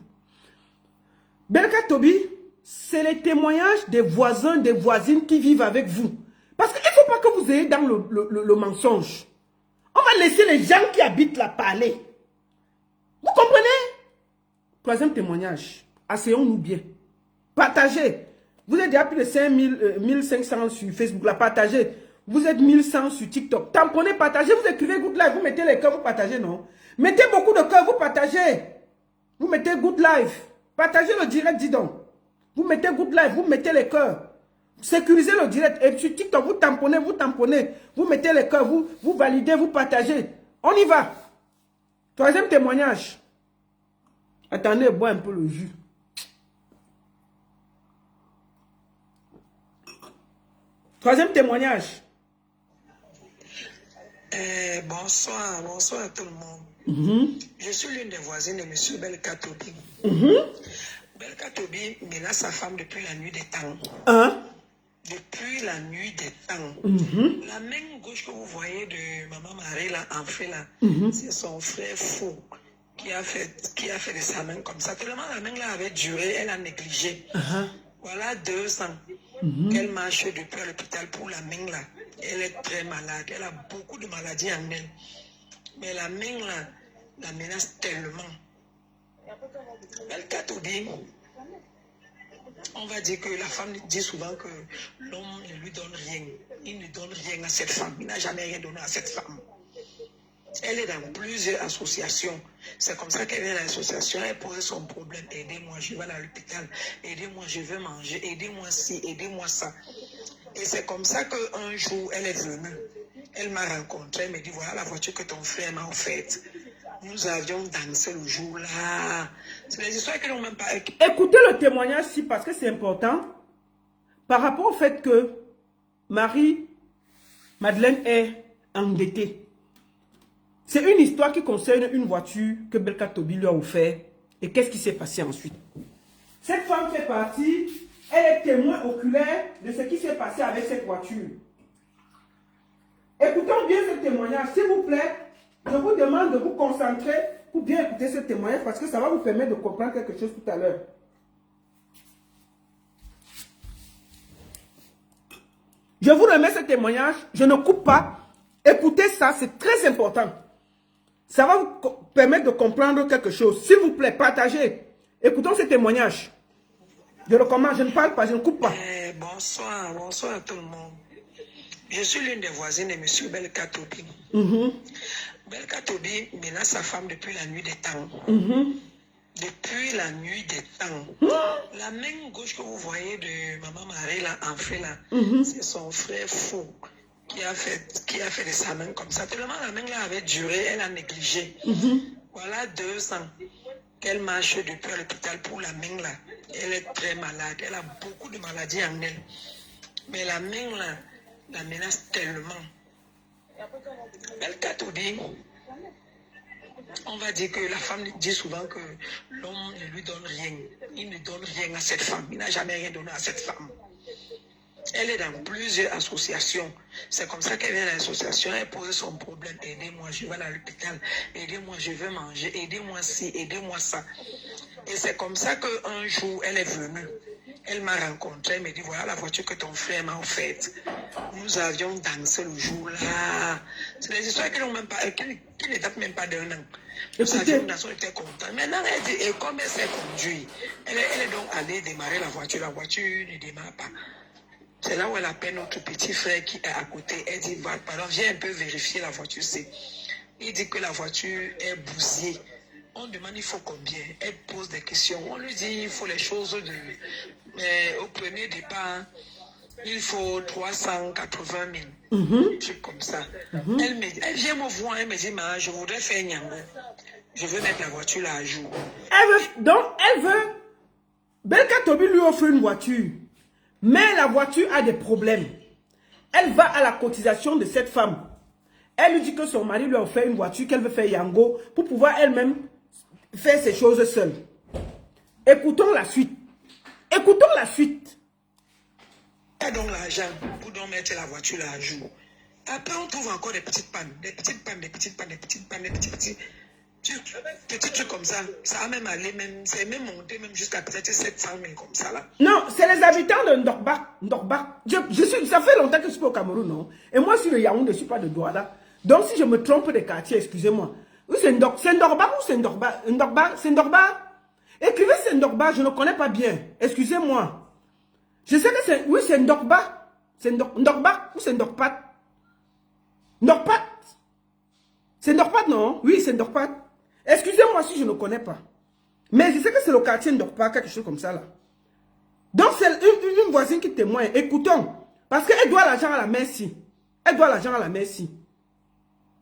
Belga Tobi, c'est les témoignages des voisins, des voisines qui vivent avec vous. Parce qu'il ne faut pas que vous ayez dans le mensonge. On va laisser les gens qui habitent là parler. Vous comprenez? Troisième témoignage. Asseyons-nous bien. Partagez. Vous êtes déjà plus de 1500 sur Facebook. Là, partagez. Vous êtes 1100 sur TikTok. Tamponnez, partagez. Vous écrivez good live. Vous mettez les cœurs, vous partagez, non? Mettez beaucoup de cœurs, vous partagez. Vous mettez good live. Partagez le direct, dis donc. Vous mettez good live, vous mettez les cœurs. Sécurisez le direct. Et sur TikTok, vous tamponnez. Vous mettez les cœurs, vous validez, vous partagez. On y va. Troisième témoignage. Attendez, bois un peu le jus. Troisième témoignage. Bonsoir à tout le monde. Je suis l'une des voisines de M. Belga Tobi. Belga Tobi menace sa femme depuis la nuit des temps. Depuis la nuit des temps. La main gauche que vous voyez de Maman Marie là, en fait là, c'est son frère fou qui a fait de sa main comme ça. Tellement la main là avait duré, elle a négligé. Voilà 2 ans qu'elle marche depuis à l'hôpital pour la main là. Elle est très malade, elle a beaucoup de maladies en elle. Mais la main là, la menace tellement. Belga Tobi, on va dire que la femme dit souvent que l'homme ne lui donne rien. Il ne donne rien à cette femme. Il n'a jamais rien donné à cette femme. Elle est dans plusieurs associations. C'est comme ça qu'elle est dans l'association. Elle pose son problème. Aidez-moi, je vais à l'hôpital. Aidez-moi, je veux manger. Aidez-moi ci, aidez-moi ça. Et c'est comme ça qu'un jour, elle est venue. Elle m'a rencontré. Elle me dit, voilà la voiture que ton frère m'a offerte. Nous avions dansé le jour-là. C'est des histoires que l'on même pas... Écoutez le témoignage ici parce que c'est important. Par rapport au fait que Marie-Madeleine est endettée. C'est une histoire qui concerne une voiture que Belga Tobi lui a offert. Et qu'est-ce qui s'est passé ensuite? Cette femme fait partie, elle est témoin oculaire de ce qui s'est passé avec cette voiture. Écoutons bien ce témoignage, s'il vous plaît. Je vous demande de vous concentrer pour bien écouter ce témoignage parce que ça va vous permettre de comprendre quelque chose tout à l'heure. Je vous remets ce témoignage, je ne coupe pas. Écoutez ça, c'est très important. Ça va vous permettre de comprendre quelque chose. S'il vous plaît, partagez. Écoutons ce témoignage. Je recommence, je ne parle pas, je ne coupe pas. Bonsoir à tout le monde. Je suis l'une des voisines de M. Belga Tobi. Belga Tobi menace sa femme depuis la nuit des temps. Depuis la nuit des temps. La main gauche que vous voyez de Maman Marie là, en fait là, c'est son frère fou qui a fait de sa main comme ça. Tellement la main là avait duré, elle a négligé. Voilà 2 ans qu'elle marche depuis à l'hôpital pour la main là. Elle est très malade, elle a beaucoup de maladies en elle. Mais la main là, la menace tellement. Belga Tobi, on va dire que la femme dit souvent que l'homme ne lui donne rien. Il ne donne rien à cette femme. Il n'a jamais rien donné à cette femme. Elle est dans plusieurs associations. C'est comme ça qu'elle est dans l'association. Elle pose son problème. Aidez-moi, je vais à l'hôpital. Aidez-moi, je veux manger. Aidez-moi ci, aidez-moi ça. Et c'est comme ça qu'un jour, elle est venue. Elle m'a rencontré, elle me dit, voilà la voiture que ton frère m'a offerte. Nous avions dansé le jour-là. C'est des histoires qui ne datent même pas d'un an. Nous avions dansé, on était contents. Maintenant, elle dit, et comme elle s'est conduite, elle est donc allée démarrer la voiture. La voiture ne démarre pas. C'est là où elle appelle notre petit frère qui est à côté. Elle dit, voilà, pardon, viens un peu vérifier la voiture. Il dit que la voiture est bousillée. On demande il faut combien. Elle pose des questions. On lui dit il faut les choses au premier départ. Il faut 380 000. Un truc comme ça. Elle vient me voir. Elle me dit ma, je voudrais faire Nyango. Je veux mettre la voiture là à jour. Elle veut. Belka Tobi lui offre une voiture. Mais la voiture a des problèmes. Elle va à la cotisation de cette femme. Elle lui dit que son mari lui a offert une voiture qu'elle veut faire Yango pour pouvoir elle-même faire ces choses seule. Écoutons la suite. Écoutons la suite. Elle donne l'argent pour donc mettre la voiture là à jour. Après, on trouve encore des petites pannes. Des petites pannes, des petites pannes, des petites pannes, des petits trucs comme ça. Ça a même allé, c'est même monté même jusqu'à peut-être 700 000 comme ça là. Non, c'est les habitants de Ndorba. Ça fait longtemps que je suis au Cameroun, non? Et moi, si le Yaoundé, je ne suis pas de Douala. Donc, si je me trompe des quartiers, excusez-moi. Oui, c'est Ndorba ou c'est Ndorba? C'est Ndorba. Écrivez c'est Ndorba, je ne connais pas bien. Excusez-moi. Je sais que c'est... Oui, c'est Ndorba. C'est Ndorba ou c'est Ndorpat? Ndorpat. C'est Ndorpat, non? Oui, c'est Ndorpat. Excusez-moi si je ne connais pas. Mais je sais que c'est le quartier Ndorpat, quelque chose comme ça, là. Donc, c'est une voisine qui témoigne. Écoutons. Parce qu'elle doit l'argent à la merci. Elle doit l'argent à la merci.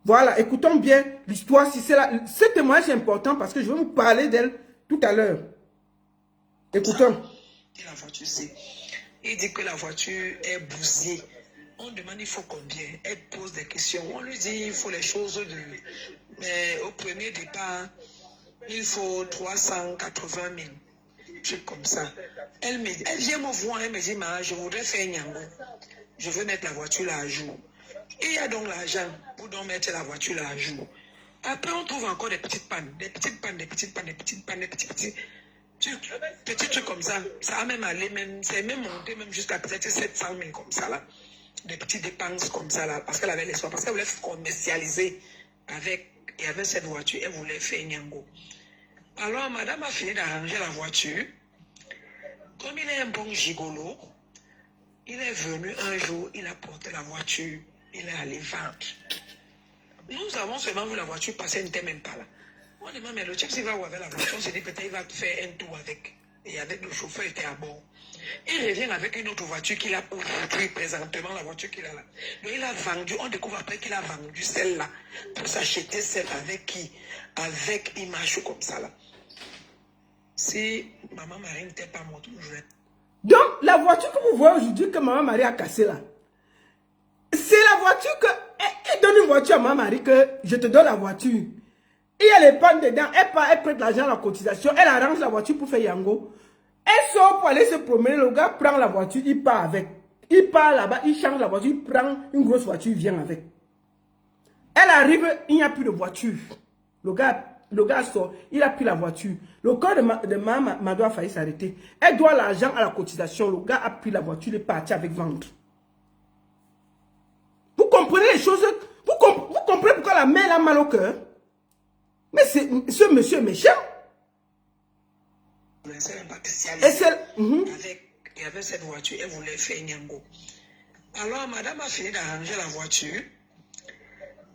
Voilà, écoutons bien l'histoire. Si c'est ce témoignage est important parce que je vais vous parler d'elle tout à l'heure. Écoutons. La voiture, il dit que la voiture est bousillée. On demande il faut combien. Elle pose des questions. On lui dit il faut les choses au premier départ, il faut 380 000. Un truc comme ça. Elle vient me voir, elle me dit ma, je voudrais faire Nyango. Je veux mettre la voiture là à jour. Et il y a donc l'argent pour donc mettre la voiture là à jour. Après, on trouve encore des petites pannes. Des petites pannes, des petites pannes, des petites pannes, des petits trucs comme ça. Ça a même allé, c'est même monté même jusqu'à peut-être 700 000 comme ça là. Des petites dépenses comme ça là. Parce qu'elle avait les soins. Parce qu'elle voulait commercialiser avec cette voiture. Elle voulait faire Nyango. Alors, madame a fini d'arranger la voiture. Comme il est un bon gigolo, il est venu un jour, il a porté la voiture. Il est allé vendre. Nous avons seulement vu la voiture passer, elle n'était même pas là. On demande, mais le type, s'il va où avec la voiture, on s'est dit peut-être il va faire un tour avec. Et avec le chauffeur, il était à bord. Il revient avec une autre voiture qu'il a aujourd'hui, présentement, la voiture qu'il a là. Donc il a vendu, on découvre après qu'il a vendu celle-là pour s'acheter celle avec qui? Avec une marche comme ça là. Si maman Marie n'était pas morte, je vais. Donc, la voiture que vous voyez aujourd'hui que maman Marie a cassée là, c'est la voiture que... Elle donne une voiture à maman Marie que je te donne la voiture. Il y a les pannes dedans, elle prête l'argent à la cotisation, elle arrange la voiture pour faire Yango. Elle sort pour aller se promener, le gars prend la voiture, il part avec. Il part là-bas, il change la voiture, il prend une grosse voiture, il vient avec. Elle arrive, il n'y a plus de voiture. Le gars sort, il a pris la voiture. Le corps de maman Mado a failli s'arrêter. Elle doit l'argent à la cotisation. Le gars a pris la voiture, il est parti avec vendre. Vous comprenez les choses? Vous comprenez pourquoi la mère a mal au cœur? Mais ce monsieur est méchant. Et avec cette voiture, elle voulait faire Nyango. Alors, madame a fini d'arranger la voiture.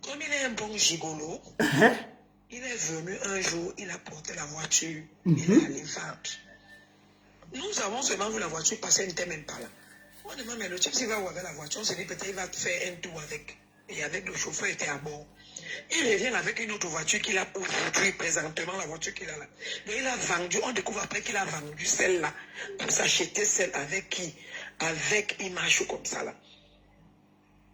Comme il est un bon gigolo, il est venu un jour, il a porté la voiture, il est allé vendre. Nous avons seulement vu la voiture passer, elle n'était même pas là. On demande, mais le type, s'il va où avec la voiture, on s'est dit peut-être il va faire un tour avec. Et avec le chauffeur, il était à bord. Il revient avec une autre voiture qu'il a aujourd'hui, présentement, la voiture qu'il a là. Donc il a vendu, on découvre après qu'il a vendu celle-là pour s'acheter celle avec qui? Avec une marche comme ça là.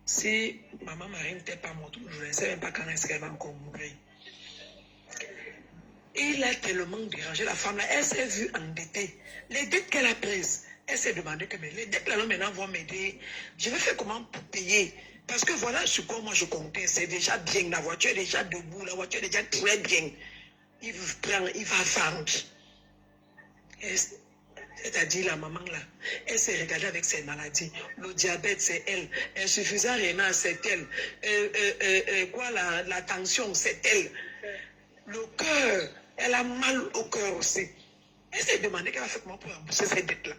Si maman Marie n'était pas morte, je ne sais même pas quand est-ce qu'elle va encore mourir. Il a tellement dérangé la femme là, elle s'est vue endettée. Les dettes qu'elle a prises, elle s'est demandé que mais les dettes là maintenant vont m'aider. Je vais faire comment pour payer? Parce que voilà sur quoi moi je comptais, c'est déjà bien, la voiture est déjà debout, la voiture est déjà très bien. Il va vendre. C'est-à-dire la maman là, elle s'est regardée avec ses maladies. Le diabète, c'est elle. Insuffisance rénale, c'est elle. La tension, c'est elle. Le cœur, elle a mal au cœur aussi. Elle s'est demandé qu'elle va faire comment pour rembourser cette dette-là.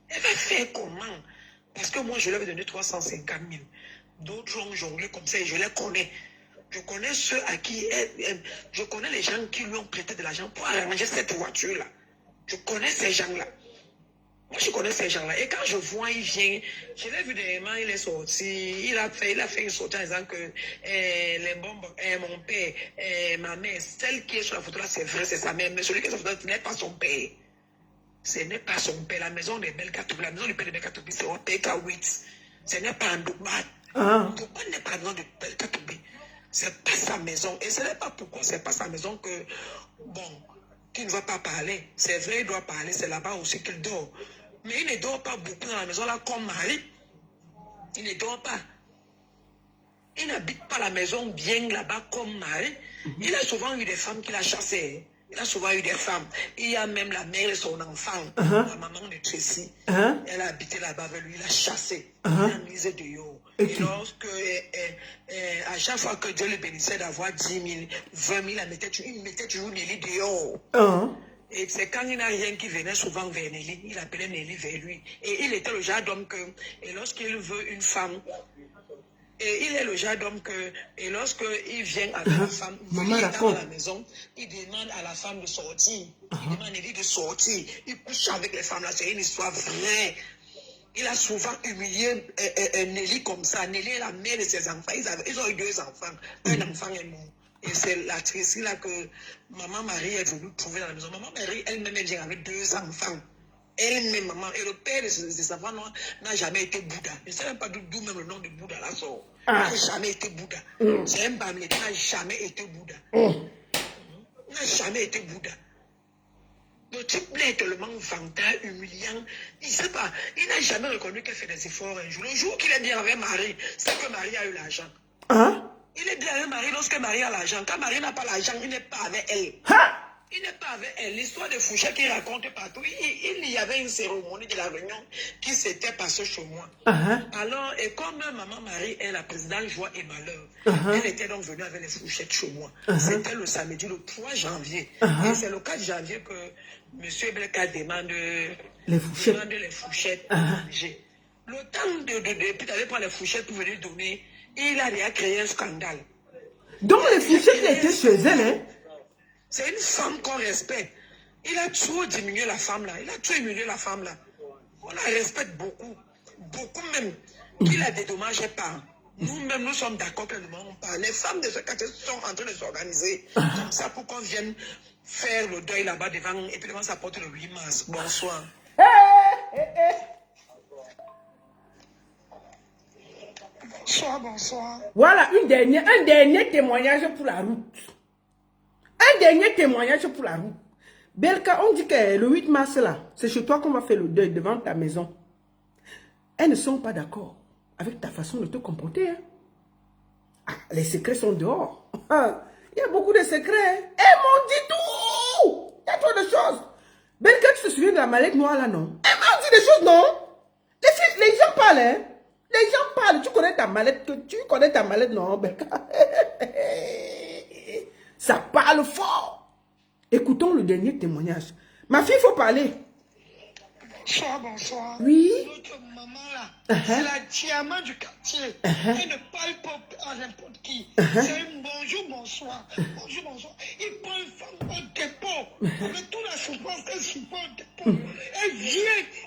Elle va faire comment? Parce que moi, je lui avais donné 350 000. D'autres ont jonglé comme ça et je les connais. Je connais ceux à qui je connais les gens qui lui ont prêté de l'argent pour arranger cette voiture-là. Je connais ces gens-là. Moi, je connais ces gens-là. Et quand je vois, il vient, je l'ai vu dernièrement, il est sorti, il a fait une sortie en disant que les bombes, mon père, ma mère, celle qui est sur la photo là, c'est vrai, c'est sa mère, mais celui qui est sur la photo, ce n'est pas son père. Ce n'est pas son père. La maison des Belkatoubi, la maison du père de Belkatoubi, c'est au PK8. Ce n'est pas un Douban. Douban n'est pas la maison de Belkatoubi. C'est pas sa maison. Et ce n'est pas pourquoi c'est pas sa maison que, bon, qu'il ne va pas parler. C'est vrai, il doit parler, c'est là-bas aussi qu'il dort. Mais il ne dort pas beaucoup dans la maison là comme mari. Il ne dort pas. Il n'habite pas la maison bien là-bas comme mari. Il a souvent eu des femmes qu'il a chassées. Il a souvent eu des femmes. Il y a même la mère et son enfant, la maman de Tracy. Elle a habité là-bas avec lui, il a chassé. Il a mis dehors. Et lorsque, à chaque fois que Dieu le bénissait d'avoir 10 000, 20 000, il mettait toujours Nelly dehors. Et c'est quand il n'a rien qui venait souvent vers Nelly, il appelait Nelly vers lui. Et il était le genre d'homme que, et lorsqu'il veut une femme, et il est le genre d'homme que, et lorsqu'il vient avec la femme, il est dans la maison, il demande à la femme de sortir. Il demande à Nelly de sortir. Il couche avec les femmes là, c'est une histoire vraie. Il a souvent humilié Nelly comme ça. Nelly est la mère de ses enfants. Ils ont eu 2 enfants. Un enfant est mort. Et c'est la Tracy là que maman Marie est venue trouver dans la maison. Maman Marie, elle-même, elle vient avec 2 enfants. Elle-même, maman. Et le père de ses enfants n'a jamais été Bouddha. Je ne sais même pas d'où même le nom de Bouddha là sort. Il n'a jamais été Bouddha. C'est un Bamilé qui n'a jamais été Bouddha. Il n'a jamais été Bouddha. Le type est tellement vantant, humiliant. Il ne sait pas. Il n'a jamais reconnu qu'elle fait des efforts un jour. Le jour qu'il est bien avec Marie, c'est que Marie a eu l'argent. Il est bien avec Marie lorsque Marie a l'argent. Quand Marie n'a pas l'argent, il n'est pas avec elle. Il n'est pas avec elle. L'histoire de Fouché qu'il raconte partout, il y avait une cérémonie de la réunion qui s'était passée chez moi. Alors, et comme maman Marie est la présidente Joie et Malheur, elle était donc venue avec les Fouchettes chez moi. C'était le samedi, le 3 janvier. Et c'est le 4 janvier que M. Bleka demande les Fouchettes à manger. Le temps d'aller prendre les Fouchettes pour venir donner, il a déjà créé un scandale. Donc les Fouchettes étaient chez elle, hein? C'est une femme qu'on respecte. Il a trop diminué la femme là. Il a trop humilié la femme là. On la respecte beaucoup. Beaucoup même. Il la dédommageait pas. Nous-mêmes, nous sommes d'accord que nous ne pas. Les femmes de ce quartier sont en train de s'organiser. Comme ça pour qu'on vienne faire le deuil là-bas devant. Et puis devant ça porte le 8 mars. Bonsoir. Bonsoir, bonsoir. Voilà un dernier témoignage pour la route. Un dernier témoignage pour la route. Belka, on dit que le 8 mars là, c'est chez toi qu'on va faire le deuil devant ta maison. Elles ne sont pas d'accord avec ta façon de te comporter. Les secrets sont dehors. Il y a beaucoup de secrets. Elles m'ont dit tout. Il y a trop de choses. Belka, tu te souviens de la mallette noire là, non? Elles m'ont dit des choses, non? Les gens parlent, hein? Les gens parlent. Tu connais ta mallette, non, Belka? Ça parle fort. Écoutons le dernier témoignage. Ma fille, il faut parler. Bonsoir, bonsoir. Oui. Notre maman là, c'est la diamant du quartier. Elle ne parle pas à n'importe qui. C'est un bonjour, bonsoir. Bonjour, bonsoir. Il prend une femme au dépôt. Avec toute la souffrance qu'elle supporte au dépôt. Elle vient,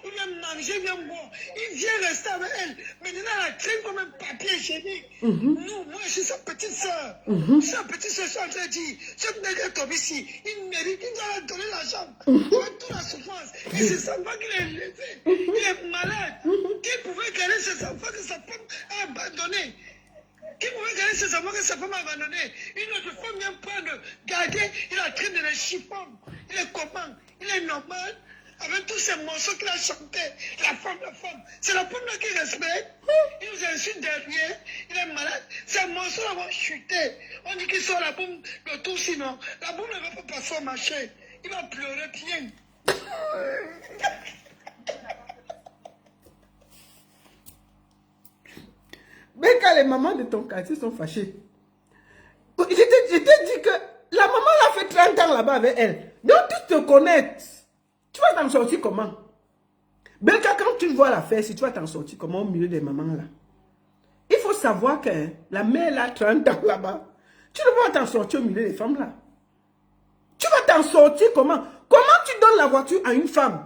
il vient manger, il vient boire. Il vient rester avec elle. Maintenant, elle traîne comme un papier hygiénique. Nous, moi, je suis sa petite soeur. Sa petite soeur, je suis en train de dire, ce nègre comme ici, il mérite, il doit donner l'argent. Avec toute la souffrance. Et c'est sa femme qui l'a élevé. Il est malade. Qui pouvait garder ses enfants que sa femme a abandonné? Qui pouvait garder ses enfants que sa femme a abandonné? Une autre femme vient prendre, garder, il est en train de les chipper. Il est comment? Il est normal? Avec tous ces morceaux qu'il a chantés, la femme. C'est la femme là qui respecte. Il nous insulte derrière, il est malade. Ces morceaux là vont chuter. On dit qu'il sort la bombe de tout sinon. La bombe ne va pas passer au marché. Il va pleurer bien. quand les mamans de ton quartier sont fâchées. Je t'ai dit que la maman l'a fait 30 ans là-bas avec elle. Donc tu te connais. Tu vas t'en sortir comment? Belka, quand tu vois l'affaire, si tu vas t'en sortir comment au milieu des mamans là? Il faut savoir que la mère là, 30 ans là-bas, tu ne vas pas t'en sortir au milieu des femmes là. Tu vas t'en sortir comment? Comment tu donnes la voiture à une femme?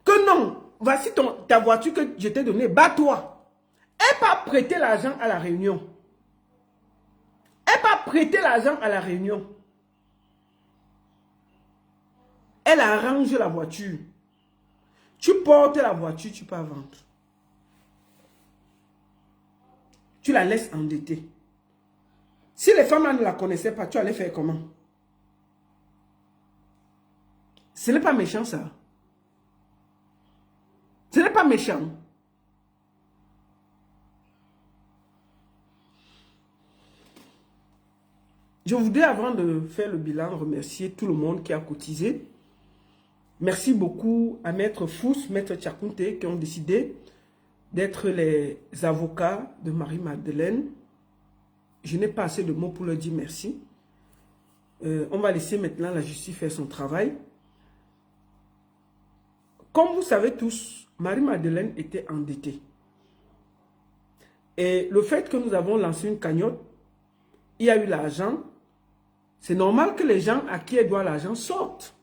Que non, voici ta voiture que je t'ai donnée, bats-toi. Elle n'a pas prêté l'argent à la réunion. Elle n'a pas prêté l'argent à la réunion. Elle arrange la voiture. Tu portes la voiture, tu peux vendre. Tu la laisses endettée. Si les femmes ne la connaissaient pas, tu allais faire comment? Ce n'est pas méchant ça. Ce n'est pas méchant. Je voudrais, avant de faire le bilan, remercier tout le monde qui a cotisé. Merci beaucoup à Maître Fous, Maître Tchakounte qui ont décidé d'être les avocats de Marie-Madeleine. Je n'ai pas assez de mots pour leur dire merci. On va laisser maintenant la justice faire son travail. Comme vous savez tous, Marie-Madeleine était endettée. Et le fait que nous avons lancé une cagnotte, il y a eu l'argent. C'est normal que les gens à qui elle doit l'argent sortent.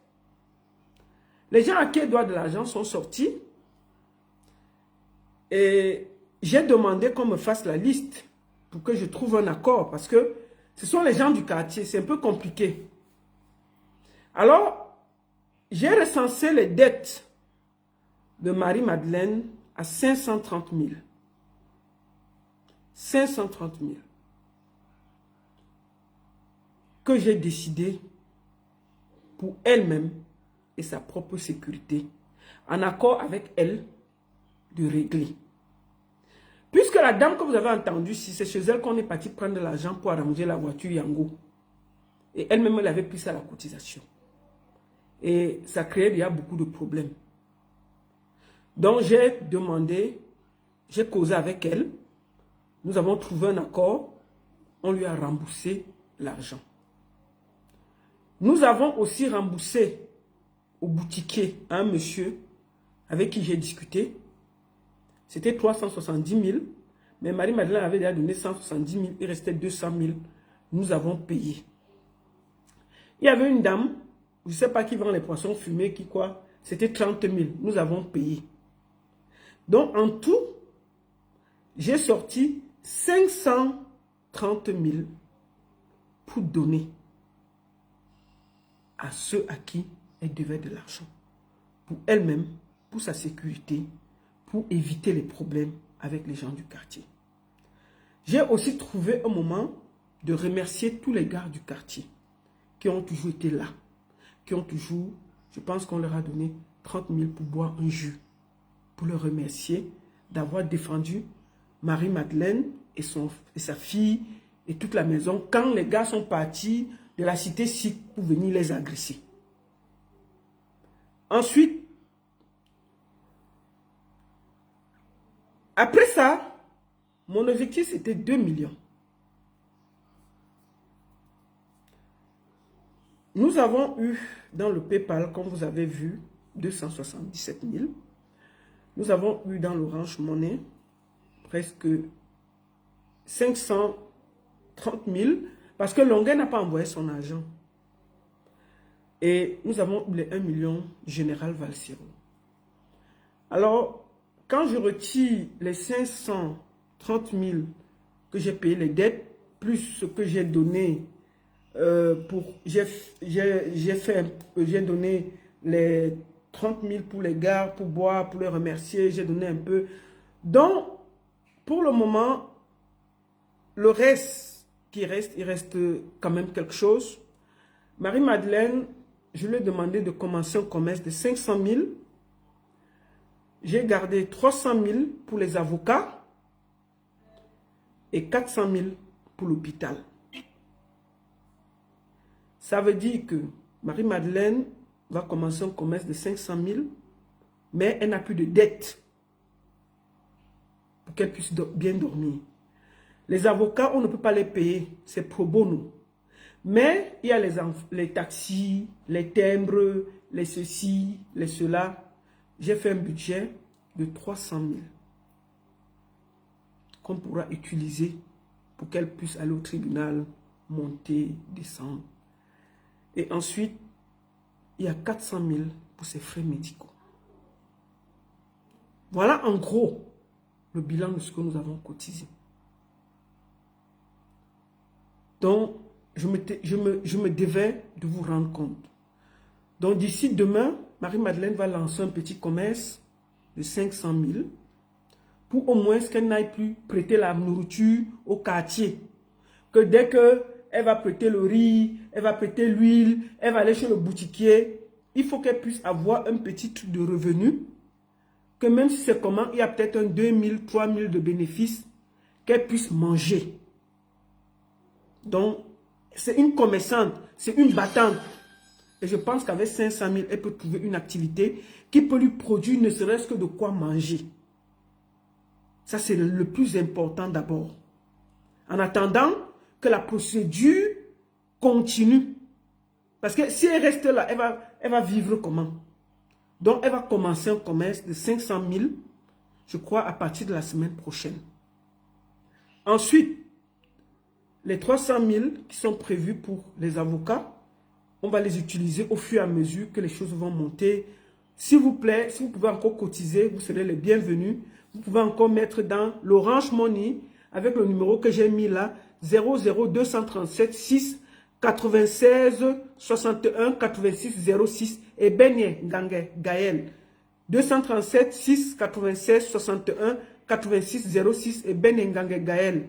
Les gens à qui elle doit de l'argent sont sortis. Et j'ai demandé qu'on me fasse la liste pour que je trouve un accord. Parce que ce sont les gens du quartier. C'est un peu compliqué. Alors, j'ai recensé les dettes de Marie-Madeleine à 530 000. 530 000. Que j'ai décidé pour elle-même et sa propre sécurité, en accord avec elle, de régler. Puisque la dame que vous avez entendue, si c'est chez elle qu'on est parti prendre de l'argent pour arranger la voiture Yango, et elle-même elle avait pris ça à la cotisation. Et ça créait déjà beaucoup de problèmes. Donc j'ai demandé, j'ai causé avec elle, nous avons trouvé un accord, on lui a remboursé l'argent. Nous avons aussi remboursé au boutiquier un monsieur avec qui j'ai discuté. C'était 370 000, mais Marie-Madeleine avait déjà donné 170 000, il restait 200 000. Nous avons payé. Il y avait une dame, je ne sais pas qui vend les poissons fumés, qui quoi, c'était 30 000, nous avons payé. Donc en tout, j'ai sorti 530 000 pour donner à ceux à qui elle devait de l'argent. Pour elle-même, pour sa sécurité, pour éviter les problèmes avec les gens du quartier. J'ai aussi trouvé un moment de remercier tous les gars du quartier qui ont toujours été là, qui ont toujours, je pense qu'on leur a donné 30 000 pour boire un jus, pour leur remercier d'avoir défendu Marie-Madeleine et sa fille et toute la maison quand les gars sont partis de la cité sikh pour venir les agresser. Ensuite, après ça, mon objectif c'était 2 millions. Nous avons eu dans le PayPal, comme vous avez vu, 277 000. Nous avons eu dans l'Orange Money presque 530 000 parce que Longuet n'a pas envoyé son argent. Et nous avons eu les 1 million Général Valsiro. Alors, quand je retire les 530 000 que j'ai payé les dettes, plus ce que j'ai donné, j'ai donné les 30 000 pour les gars, pour boire, pour les remercier, j'ai donné un peu. Donc, pour le moment, le reste qui reste, il reste quand même quelque chose. Marie-Madeleine, je lui ai demandé de commencer un commerce de 500 000. J'ai gardé 300 000 pour les avocats et 400 000 pour l'hôpital. Ça veut dire que Marie-Madeleine va commencer un commerce de 500 000, mais elle n'a plus de dette pour qu'elle puisse bien dormir. Les avocats, on ne peut pas les payer. C'est pro bono. Mais il y a les taxis, les timbres, les ceci, les cela. J'ai fait un budget de 300 000 qu'on pourra utiliser pour qu'elle puisse aller au tribunal, monter, descendre. Et ensuite, il y a 400 000 pour ses frais médicaux. Voilà en gros le bilan de ce que nous avons cotisé. Donc, je me devais de vous rendre compte. Donc, d'ici demain, Marie-Madeleine va lancer un petit commerce de 500 000 pour au moins qu'elle n'aille plus prêter la nourriture au quartier. Que dès qu'elle va prêter le riz, elle va prêter l'huile, elle va aller chez le boutiquier, il faut qu'elle puisse avoir un petit truc de revenu, que même si c'est comment, il y a peut-être un 2 000, 3 000 de bénéfices, qu'elle puisse manger. Donc, c'est une commerçante, c'est une battante. Et je pense qu'avec 500 000, elle peut trouver une activité qui peut lui produire ne serait-ce que de quoi manger. Ça, c'est le plus important d'abord. En attendant que la procédure continue. Parce que si elle reste là, elle va vivre comment? Donc, elle va commencer un commerce de 500 000, je crois, à partir de la semaine prochaine. Ensuite, les 300 000 qui sont prévus pour les avocats, on va les utiliser au fur et à mesure que les choses vont monter. S'il vous plaît, si vous pouvez encore cotiser, vous serez les bienvenus. Vous pouvez encore mettre dans l'Orange Money avec le numéro que j'ai mis là, 00237 6 96 61 86 06 et Benye Ngange Gaël. 237 6 96 61 86 06 et Benye Ngange Gaël.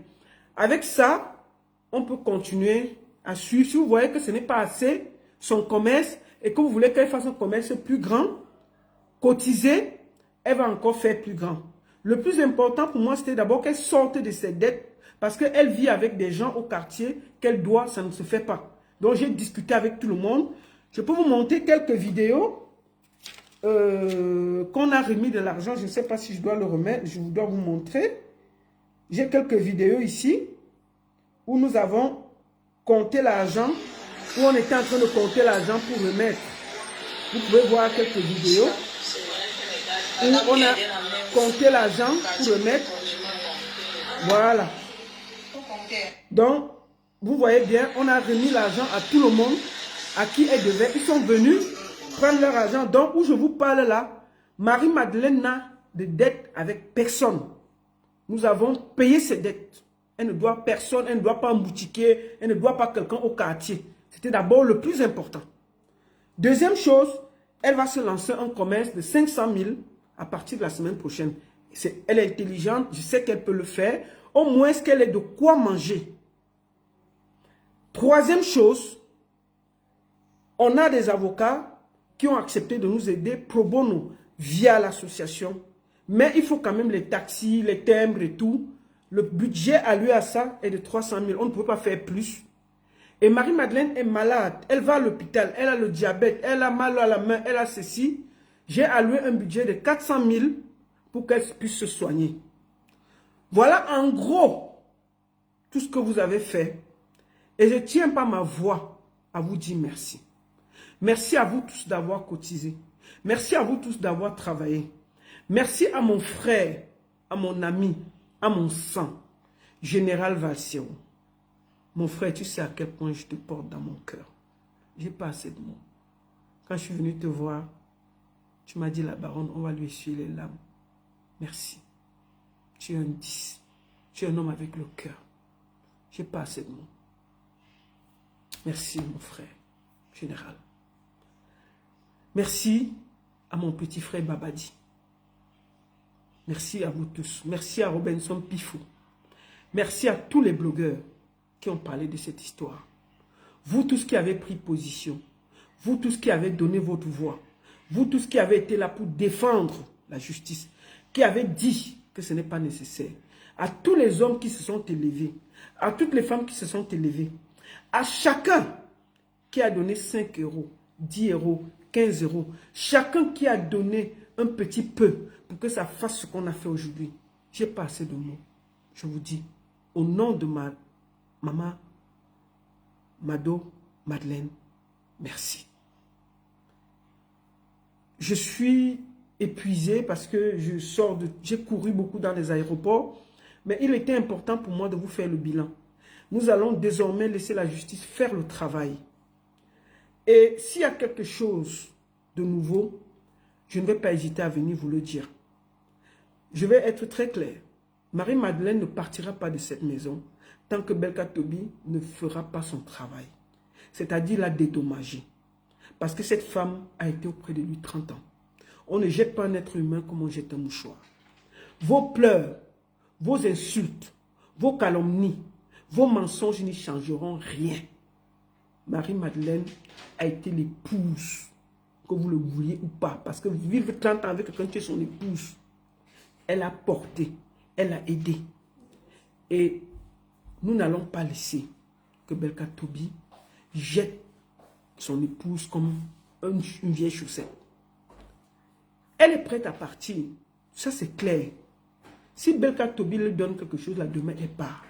Avec ça, on peut continuer à suivre. Si vous voyez que ce n'est pas assez, son commerce, et que vous voulez qu'elle fasse un commerce plus grand, cotiser, elle va encore faire plus grand. Le plus important pour moi, c'était d'abord qu'elle sorte de ses dettes, parce qu'elle vit avec des gens au quartier qu'elle doit, ça ne se fait pas. Donc j'ai discuté avec tout le monde. Je peux vous montrer quelques vidéos qu'on a remis de l'argent. Je ne sais pas si je dois le remettre, je dois vous montrer. J'ai quelques vidéos ici où nous avons compté l'argent, où on était en train de compter l'argent pour remettre. Vous pouvez voir quelques vidéos où on a compté l'argent pour remettre. Voilà. Donc, vous voyez bien, on a remis l'argent à tout le monde à qui elle devait. Ils sont venus prendre leur argent. Donc, où je vous parle là, Marie-Madeleine n'a de dette avec personne. Nous avons payé ses dettes. Elle ne doit personne, elle ne doit pas un boutiquier, elle ne doit pas quelqu'un au quartier. C'était d'abord le plus important. Deuxième chose, elle va se lancer un commerce de 500 000 à partir de la semaine prochaine. Elle est intelligente, je sais qu'elle peut le faire. Au moins qu'elle ait de quoi manger. Troisième chose, on a des avocats qui ont accepté de nous aider pro bono via l'association. Mais il faut quand même les taxis, les timbres et tout. Le budget alloué à ça est de 300 000. On ne peut pas faire plus. Et Marie-Madeleine est malade. Elle va à l'hôpital. Elle a le diabète. Elle a mal à la main. Elle a ceci. J'ai alloué un budget de 400 000 pour qu'elle puisse se soigner. Voilà en gros tout ce que vous avez fait. Et je ne tiens pas ma voix à vous dire merci. Merci à vous tous d'avoir cotisé. Merci à vous tous d'avoir travaillé. Merci à mon frère, à mon ami, à mon sang, Général Valsero. Mon frère, tu sais à quel point je te porte dans mon cœur. Je n'ai pas assez de mots. Quand je suis venu te voir, tu m'as dit, la baronne, on va lui essuyer les larmes. Merci. Tu es un 10. Tu es un homme avec le cœur. Je n'ai pas assez de mots. Merci, mon frère, Général. Merci à mon petit frère Babadi. Merci à vous tous. Merci à Robinson Pifou. Merci à tous les blogueurs qui ont parlé de cette histoire. Vous tous qui avez pris position. Vous tous qui avez donné votre voix. Vous tous qui avez été là pour défendre la justice. Qui avez dit que ce n'est pas nécessaire. À tous les hommes qui se sont élevés. À toutes les femmes qui se sont élevées. À chacun qui a donné 5 euros, 10 euros, 15 euros. Chacun qui a donné un petit peu pour que ça fasse ce qu'on a fait aujourd'hui. Je n'ai pas assez de mots. Je vous dis au nom de ma maman, Mado, Madeleine, merci. Je suis épuisé parce que j'ai couru beaucoup dans les aéroports, mais il était important pour moi de vous faire le bilan. Nous allons désormais laisser la justice faire le travail. Et s'il y a quelque chose de nouveau, je ne vais pas hésiter à venir vous le dire. Je vais être très clair. Marie-Madeleine ne partira pas de cette maison tant que Belka Tobi ne fera pas son travail. C'est-à-dire la dédommager. Parce que cette femme a été auprès de lui 30 ans. On ne jette pas un être humain comme on jette un mouchoir. Vos pleurs, vos insultes, vos calomnies, vos mensonges n'y changeront rien. Marie-Madeleine a été l'épouse, que vous le vouliez ou pas. Parce que vivre 30 ans avec quelqu'un qui est son épouse, elle a porté, elle a aidé. Et nous n'allons pas laisser que Belka Tobi jette son épouse comme une vieille chaussette. Elle est prête à partir. Ça, c'est clair. Si Belka Tobi lui donne quelque chose, là, demain, elle part.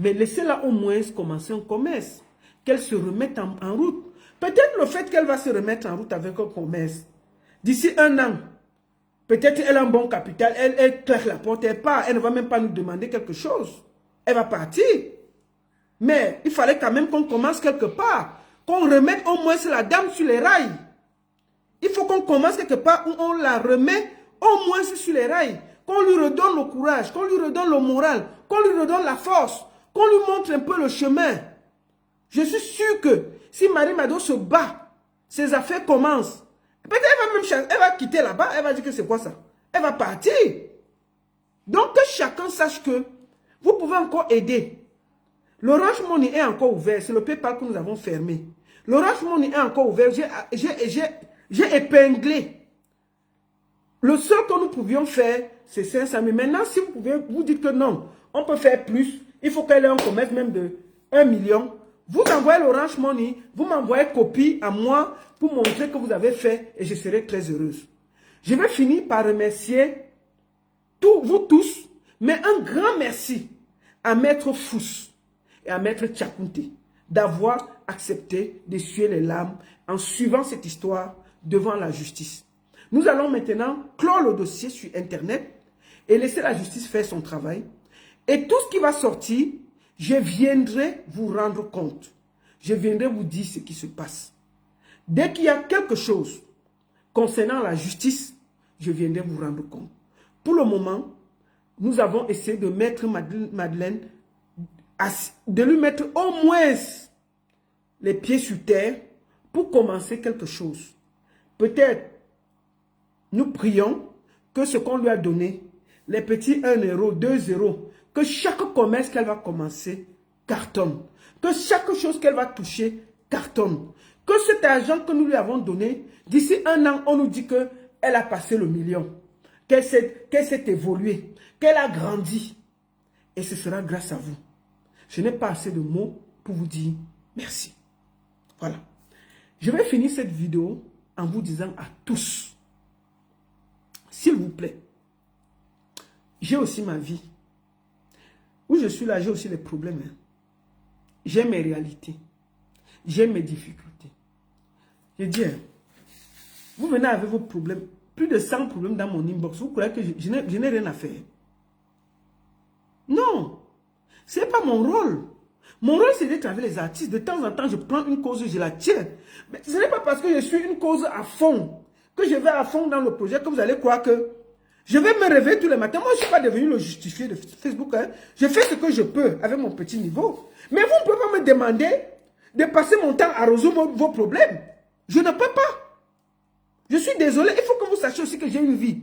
Mais laissez-la au moins commencer un commerce. Qu'elle se remette en route. Peut-être le fait qu'elle va se remettre en route avec un commerce, d'ici 1 an, peut-être elle a un bon capital, elle claque la porte, elle part, elle ne va même pas nous demander quelque chose. Elle va partir. Mais il fallait quand même qu'on commence quelque part, qu'on remette au moins la dame sur les rails. Il faut qu'on commence quelque part où on la remet au moins sur les rails, qu'on lui redonne le courage, qu'on lui redonne le moral, qu'on lui redonne la force, qu'on lui montre un peu le chemin. Je suis sûr que si Marie Mado se bat, ses affaires commencent. Peut-être elle va quitter là-bas, elle va dire que c'est quoi ça? Elle va partir. Donc que chacun sache que vous pouvez encore aider. L'Orange Money est encore ouvert, c'est le PayPal que nous avons fermé. L'Orange Money est encore ouvert, j'ai épinglé. Le seul que nous pouvions faire, c'est 500 000. Maintenant, si vous pouvez vous dites que non, on peut faire plus, il faut qu'elle ait un commerce même de 1 million. Vous envoyez l'Orange Money, vous m'envoyez copie à moi pour montrer que vous avez fait et je serai très heureuse. Je vais finir par remercier vous tous, mais un grand merci à Maître Fous et à Maître Tchakounte d'avoir accepté d'essuyer les larmes en suivant cette histoire devant la justice. Nous allons maintenant clore le dossier sur Internet et laisser la justice faire son travail. Et tout ce qui va sortir, je viendrai vous rendre compte. Je viendrai vous dire ce qui se passe. Dès qu'il y a quelque chose concernant la justice, je viendrai vous rendre compte. Pour le moment, nous avons essayé de mettre Madeleine, de lui mettre au moins les pieds sur terre pour commencer quelque chose. Peut-être, nous prions que ce qu'on lui a donné, les petits 1 euro, 2 euros, que chaque commerce qu'elle va commencer cartonne. Que chaque chose qu'elle va toucher cartonne. Que cet argent que nous lui avons donné, d'ici 1 an, on nous dit qu'elle a passé le million. Qu'elle s'est évoluée. Qu'elle a grandi. Et ce sera grâce à vous. Je n'ai pas assez de mots pour vous dire merci. Voilà. Je vais finir cette vidéo en vous disant à tous, s'il vous plaît, j'ai aussi ma vie. Où je suis là, j'ai aussi les problèmes. Hein. J'ai mes réalités. J'ai mes difficultés. Je dis, hein, vous venez avec vos problèmes. Plus de 100 problèmes dans mon inbox. Vous croyez que je n'ai rien à faire? Non. Ce n'est pas mon rôle. Mon rôle, c'est d'être avec les artistes. De temps en temps, je prends une cause, je la tiens. Mais ce n'est pas parce que je suis une cause à fond, que je vais à fond dans le projet, que vous allez croire que je vais me réveiller tous les matins. Moi, je ne suis pas devenu le justifié de Facebook. Hein. Je fais ce que je peux avec mon petit niveau. Mais vous ne pouvez pas me demander de passer mon temps à résoudre vos problèmes. Je ne peux pas. Je suis désolé. Il faut que vous sachiez aussi que j'ai une vie.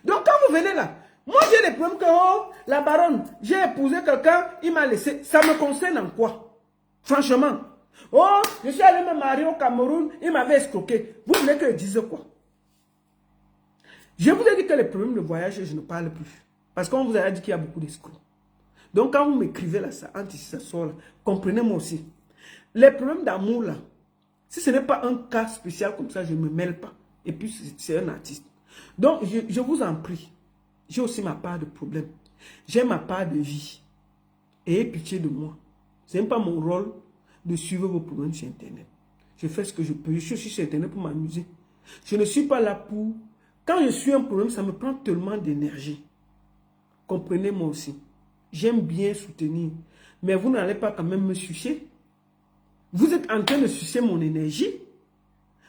Donc, quand vous venez là, moi, j'ai des problèmes que, oh, la baronne, j'ai épousé quelqu'un, il m'a laissé. Ça me concerne en quoi? Franchement. Oh, je suis allé me marier au Cameroun, il m'avait escroqué. Vous voulez que je dise quoi? Je vous ai dit que les problèmes de voyage, je ne parle plus. Parce qu'on vous a dit qu'il y a beaucoup d'escrocs. Donc, quand vous m'écrivez là, ça sort là, comprenez-moi aussi. Les problèmes d'amour là, si ce n'est pas un cas spécial comme ça, je ne me mêle pas. Et puis, c'est un artiste. Donc, je vous en prie. J'ai aussi ma part de problème. J'ai ma part de vie. Ayez pitié de moi. Ce n'est pas mon rôle de suivre vos problèmes sur Internet. Je fais ce que je peux. Je suis sur Internet pour m'amuser. Je ne suis pas là pour... Quand je suis un problème, ça me prend tellement d'énergie. Comprenez-moi aussi. J'aime bien soutenir. Mais vous n'allez pas quand même me sucer. Vous êtes en train de sucer mon énergie.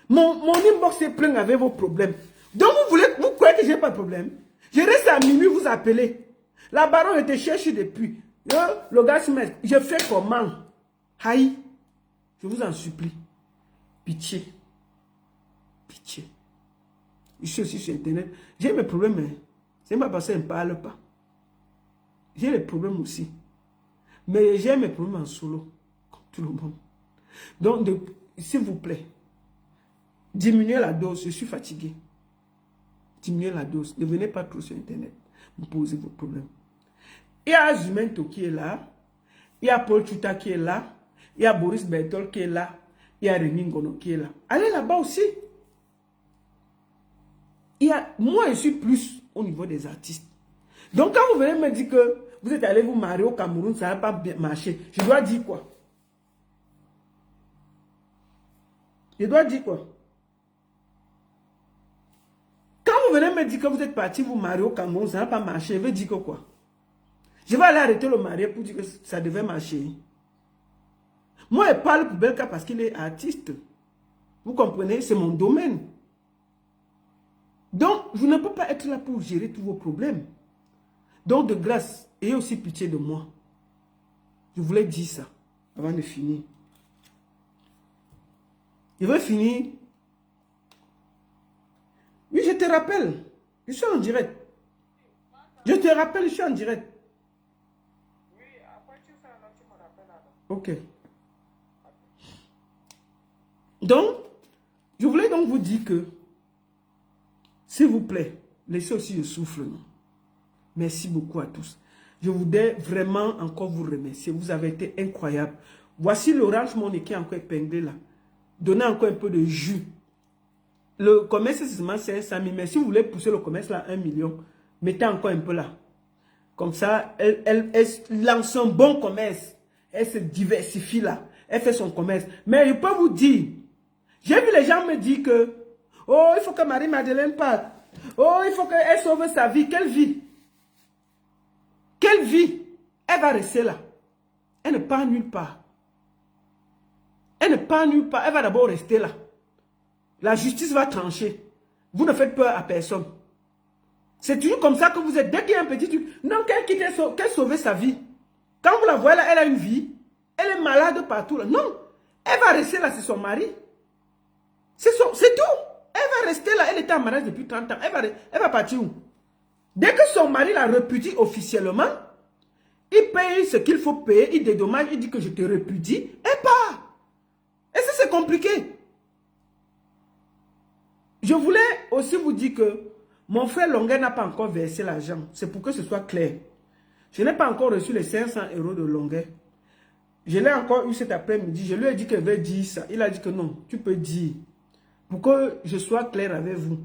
Mon inbox est plein avec vos problèmes. Donc vous croyez que je n'ai pas de problème? Je reste à minuit vous appeler. La baronne était cherchée depuis. Le gars se met. Je fais comment? Haï. Je vous en supplie. Pitié. Pitié. Je suis aussi sur Internet. J'ai mes problèmes, mais c'est pas parce que je ne parle pas. J'ai les problèmes aussi. Mais j'ai mes problèmes en solo. Comme tout le monde. Donc, s'il vous plaît, diminuez la dose. Je suis fatigué. Diminuez la dose. Ne venez pas trop sur Internet. Vous posez vos problèmes. Il y a Azumento qui est là. Il y a Paul Chuta qui est là. Il y a Boris Bertol qui est là. Il y a Rémi Ngono qui est là. Allez là-bas aussi. Moi, je suis plus au niveau des artistes. Donc, quand vous venez me dire que vous êtes allé vous marier au Cameroun, ça n'a pas bien marché, je dois dire quoi? Je dois dire quoi? Quand vous venez me dire que vous êtes parti vous marier au Cameroun, ça n'a pas marché, je vais dire que quoi? Je vais aller arrêter le mariage pour dire que ça devait marcher. Moi, je parle pour Belka parce qu'il est artiste. Vous comprenez? C'est mon domaine. Donc, je ne peux pas être là pour gérer tous vos problèmes. Donc, de grâce, ayez aussi pitié de moi. Je voulais dire ça avant de finir. Je vais finir. Oui, je te rappelle. Je suis en direct. Je te rappelle, je suis en direct. Oui, après tu fais un autre, tu me rappelles alors. Ok. Donc, je voulais donc vous dire que, s'il vous plaît, laissez aussi le souffle. Non? Merci beaucoup à tous. Je voudrais vraiment encore vous remercier. Vous avez été incroyables. Voici l'Orange Money qui est encore épinglé là. Donnez encore un peu de jus. Le commerce, c'est seulement 500 000. Mais si vous voulez pousser le commerce là à 1 million, mettez encore un peu là. Comme ça, elle lance un bon commerce. Elle se diversifie là. Elle fait son commerce. Mais je peux vous dire, j'ai vu les gens me dire que, oh, il faut que Marie-Madeleine parte. Oh, il faut qu'elle sauve sa vie. Quelle vie? Quelle vie? Elle va rester là. Elle ne part nulle part. Elle ne part nulle part. Elle va d'abord rester là. La justice va trancher. Vous ne faites peur à personne. C'est toujours comme ça que vous êtes. Dès qu'il y a un petit truc, non, qu'elle sauve sa vie. Quand vous la voyez là, elle a une vie. Elle est malade partout là. Non. Elle va rester là, c'est son mari. C'est tout. Elle va rester là. Elle était en mariage depuis 30 ans. Elle va partir où? Dès que son mari la repudie officiellement, il paye ce qu'il faut payer, il dédommage, il dit que je te repudie, elle part. Et ça, c'est compliqué. Je voulais aussi vous dire que mon frère Longuet n'a pas encore versé l'argent. C'est pour que ce soit clair. Je n'ai pas encore reçu les 500 € de Longuet. Je l'ai encore eu cet après-midi. Je lui ai dit que je vais dire ça. Il a dit que non, tu peux dire. Pour que je sois clair avec vous.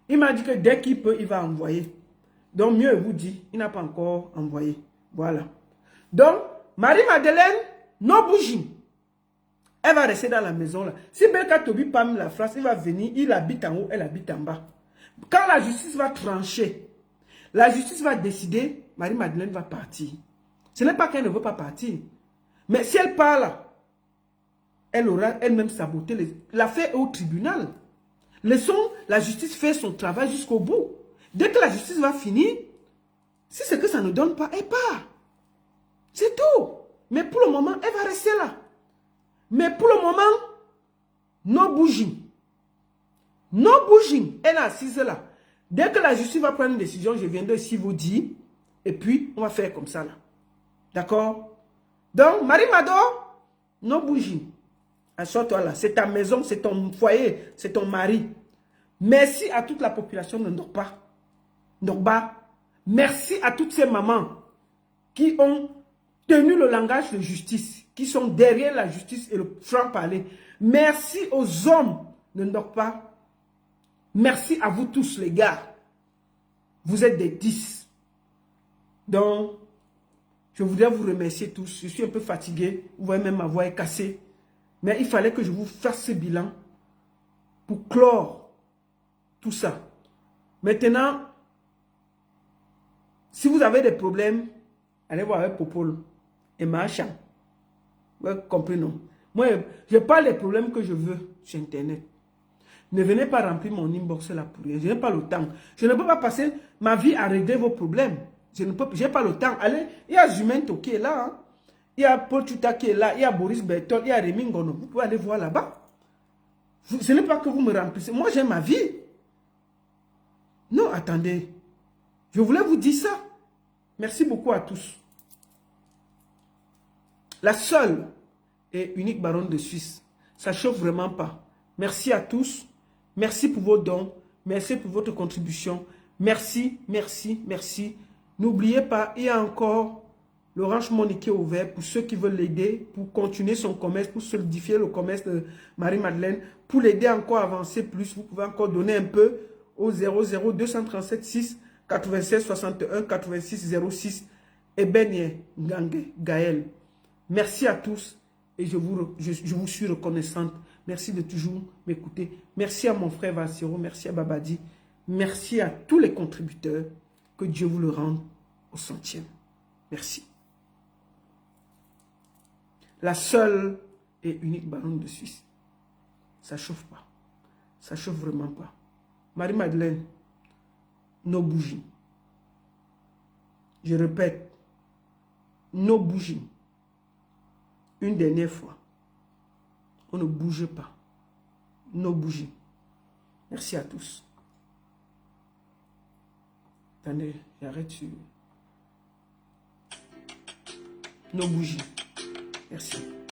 Il m'a dit que dès qu'il peut, il va envoyer. Donc, mieux vous dit, il n'a pas encore envoyé. Voilà. Donc, Marie-Madeleine, non bougie. Elle va rester dans la maison là. Si Belka Tobi parle la France, il va venir, il habite en haut, elle habite en bas. Quand la justice va trancher, la justice va décider, Marie-Madeleine va partir. Ce n'est pas qu'elle ne veut pas partir. Mais si elle part là, elle aura elle-même saboté l'affaire au tribunal. Laissons la justice faire son travail jusqu'au bout. Dès que la justice va finir, si c'est que ça ne donne pas, elle part. C'est tout. Mais pour le moment, elle va rester là. Mais pour le moment, no bouging. No bouging. Elle est assise là. Dès que la justice va prendre une décision, je viendrai ici vous dire. Et puis, on va faire comme ça là. D'accord? Donc, Marie-Mado, no bouging. Assure-toi là. C'est ta maison, c'est ton foyer, c'est ton mari. Merci à toute la population de Ndokba. Ndokba. Merci à toutes ces mamans qui ont tenu le langage de justice, qui sont derrière la justice et le franc-parler. Merci aux hommes de Ndokba. Merci à vous tous les gars. Vous êtes des 10. Donc, je voudrais vous remercier tous. Je suis un peu fatigué. Vous voyez, même ma voix est cassée. Mais il fallait que je vous fasse ce bilan pour clore tout ça. Maintenant, si vous avez des problèmes, allez voir avec Popol et Macha. Vous avez compris, non? Moi, je parle des problèmes que je veux sur Internet. Ne venez pas remplir mon inbox là pour rien. Je n'ai pas le temps. Je ne peux pas passer ma vie à régler vos problèmes. Je n'ai pas le temps. Allez, il y a Zumento qui est là. Hein. Il y a Paul Tuta qui est là. Il y a Boris Bertol. Il y a Rémi Ngono. Vous pouvez aller voir là-bas. Ce n'est pas que vous me remplissez. Moi, j'ai ma vie. Non, attendez. Je voulais vous dire ça. Merci beaucoup à tous. La seule et unique baronne de Suisse. Ça ne chauffe vraiment pas. Merci à tous. Merci pour vos dons. Merci pour votre contribution. Merci, merci, merci. N'oubliez pas, il y a encore l'Orange Money qui est ouvert pour ceux qui veulent l'aider, pour continuer son commerce, pour solidifier le commerce de Marie-Madeleine, pour l'aider encore à avancer plus. Vous pouvez encore donner un peu au 00 237 6 96 61 86 06 et Benye Ngangue Gaël. Merci à tous et je vous suis reconnaissante. Merci de toujours m'écouter. Merci à mon frère Vassiro, merci à Babadi. Merci à tous les contributeurs. Que Dieu vous le rende au centième. Merci. La seule et unique baronne de Suisse. Ça chauffe pas. Ça chauffe vraiment pas. Marie-Madeleine, nos bougies. Je répète, nos bougies. Une dernière fois. On ne bouge pas. Nos bougies. Merci à tous. Attendez, j'arrête sur nos bougies. Merci.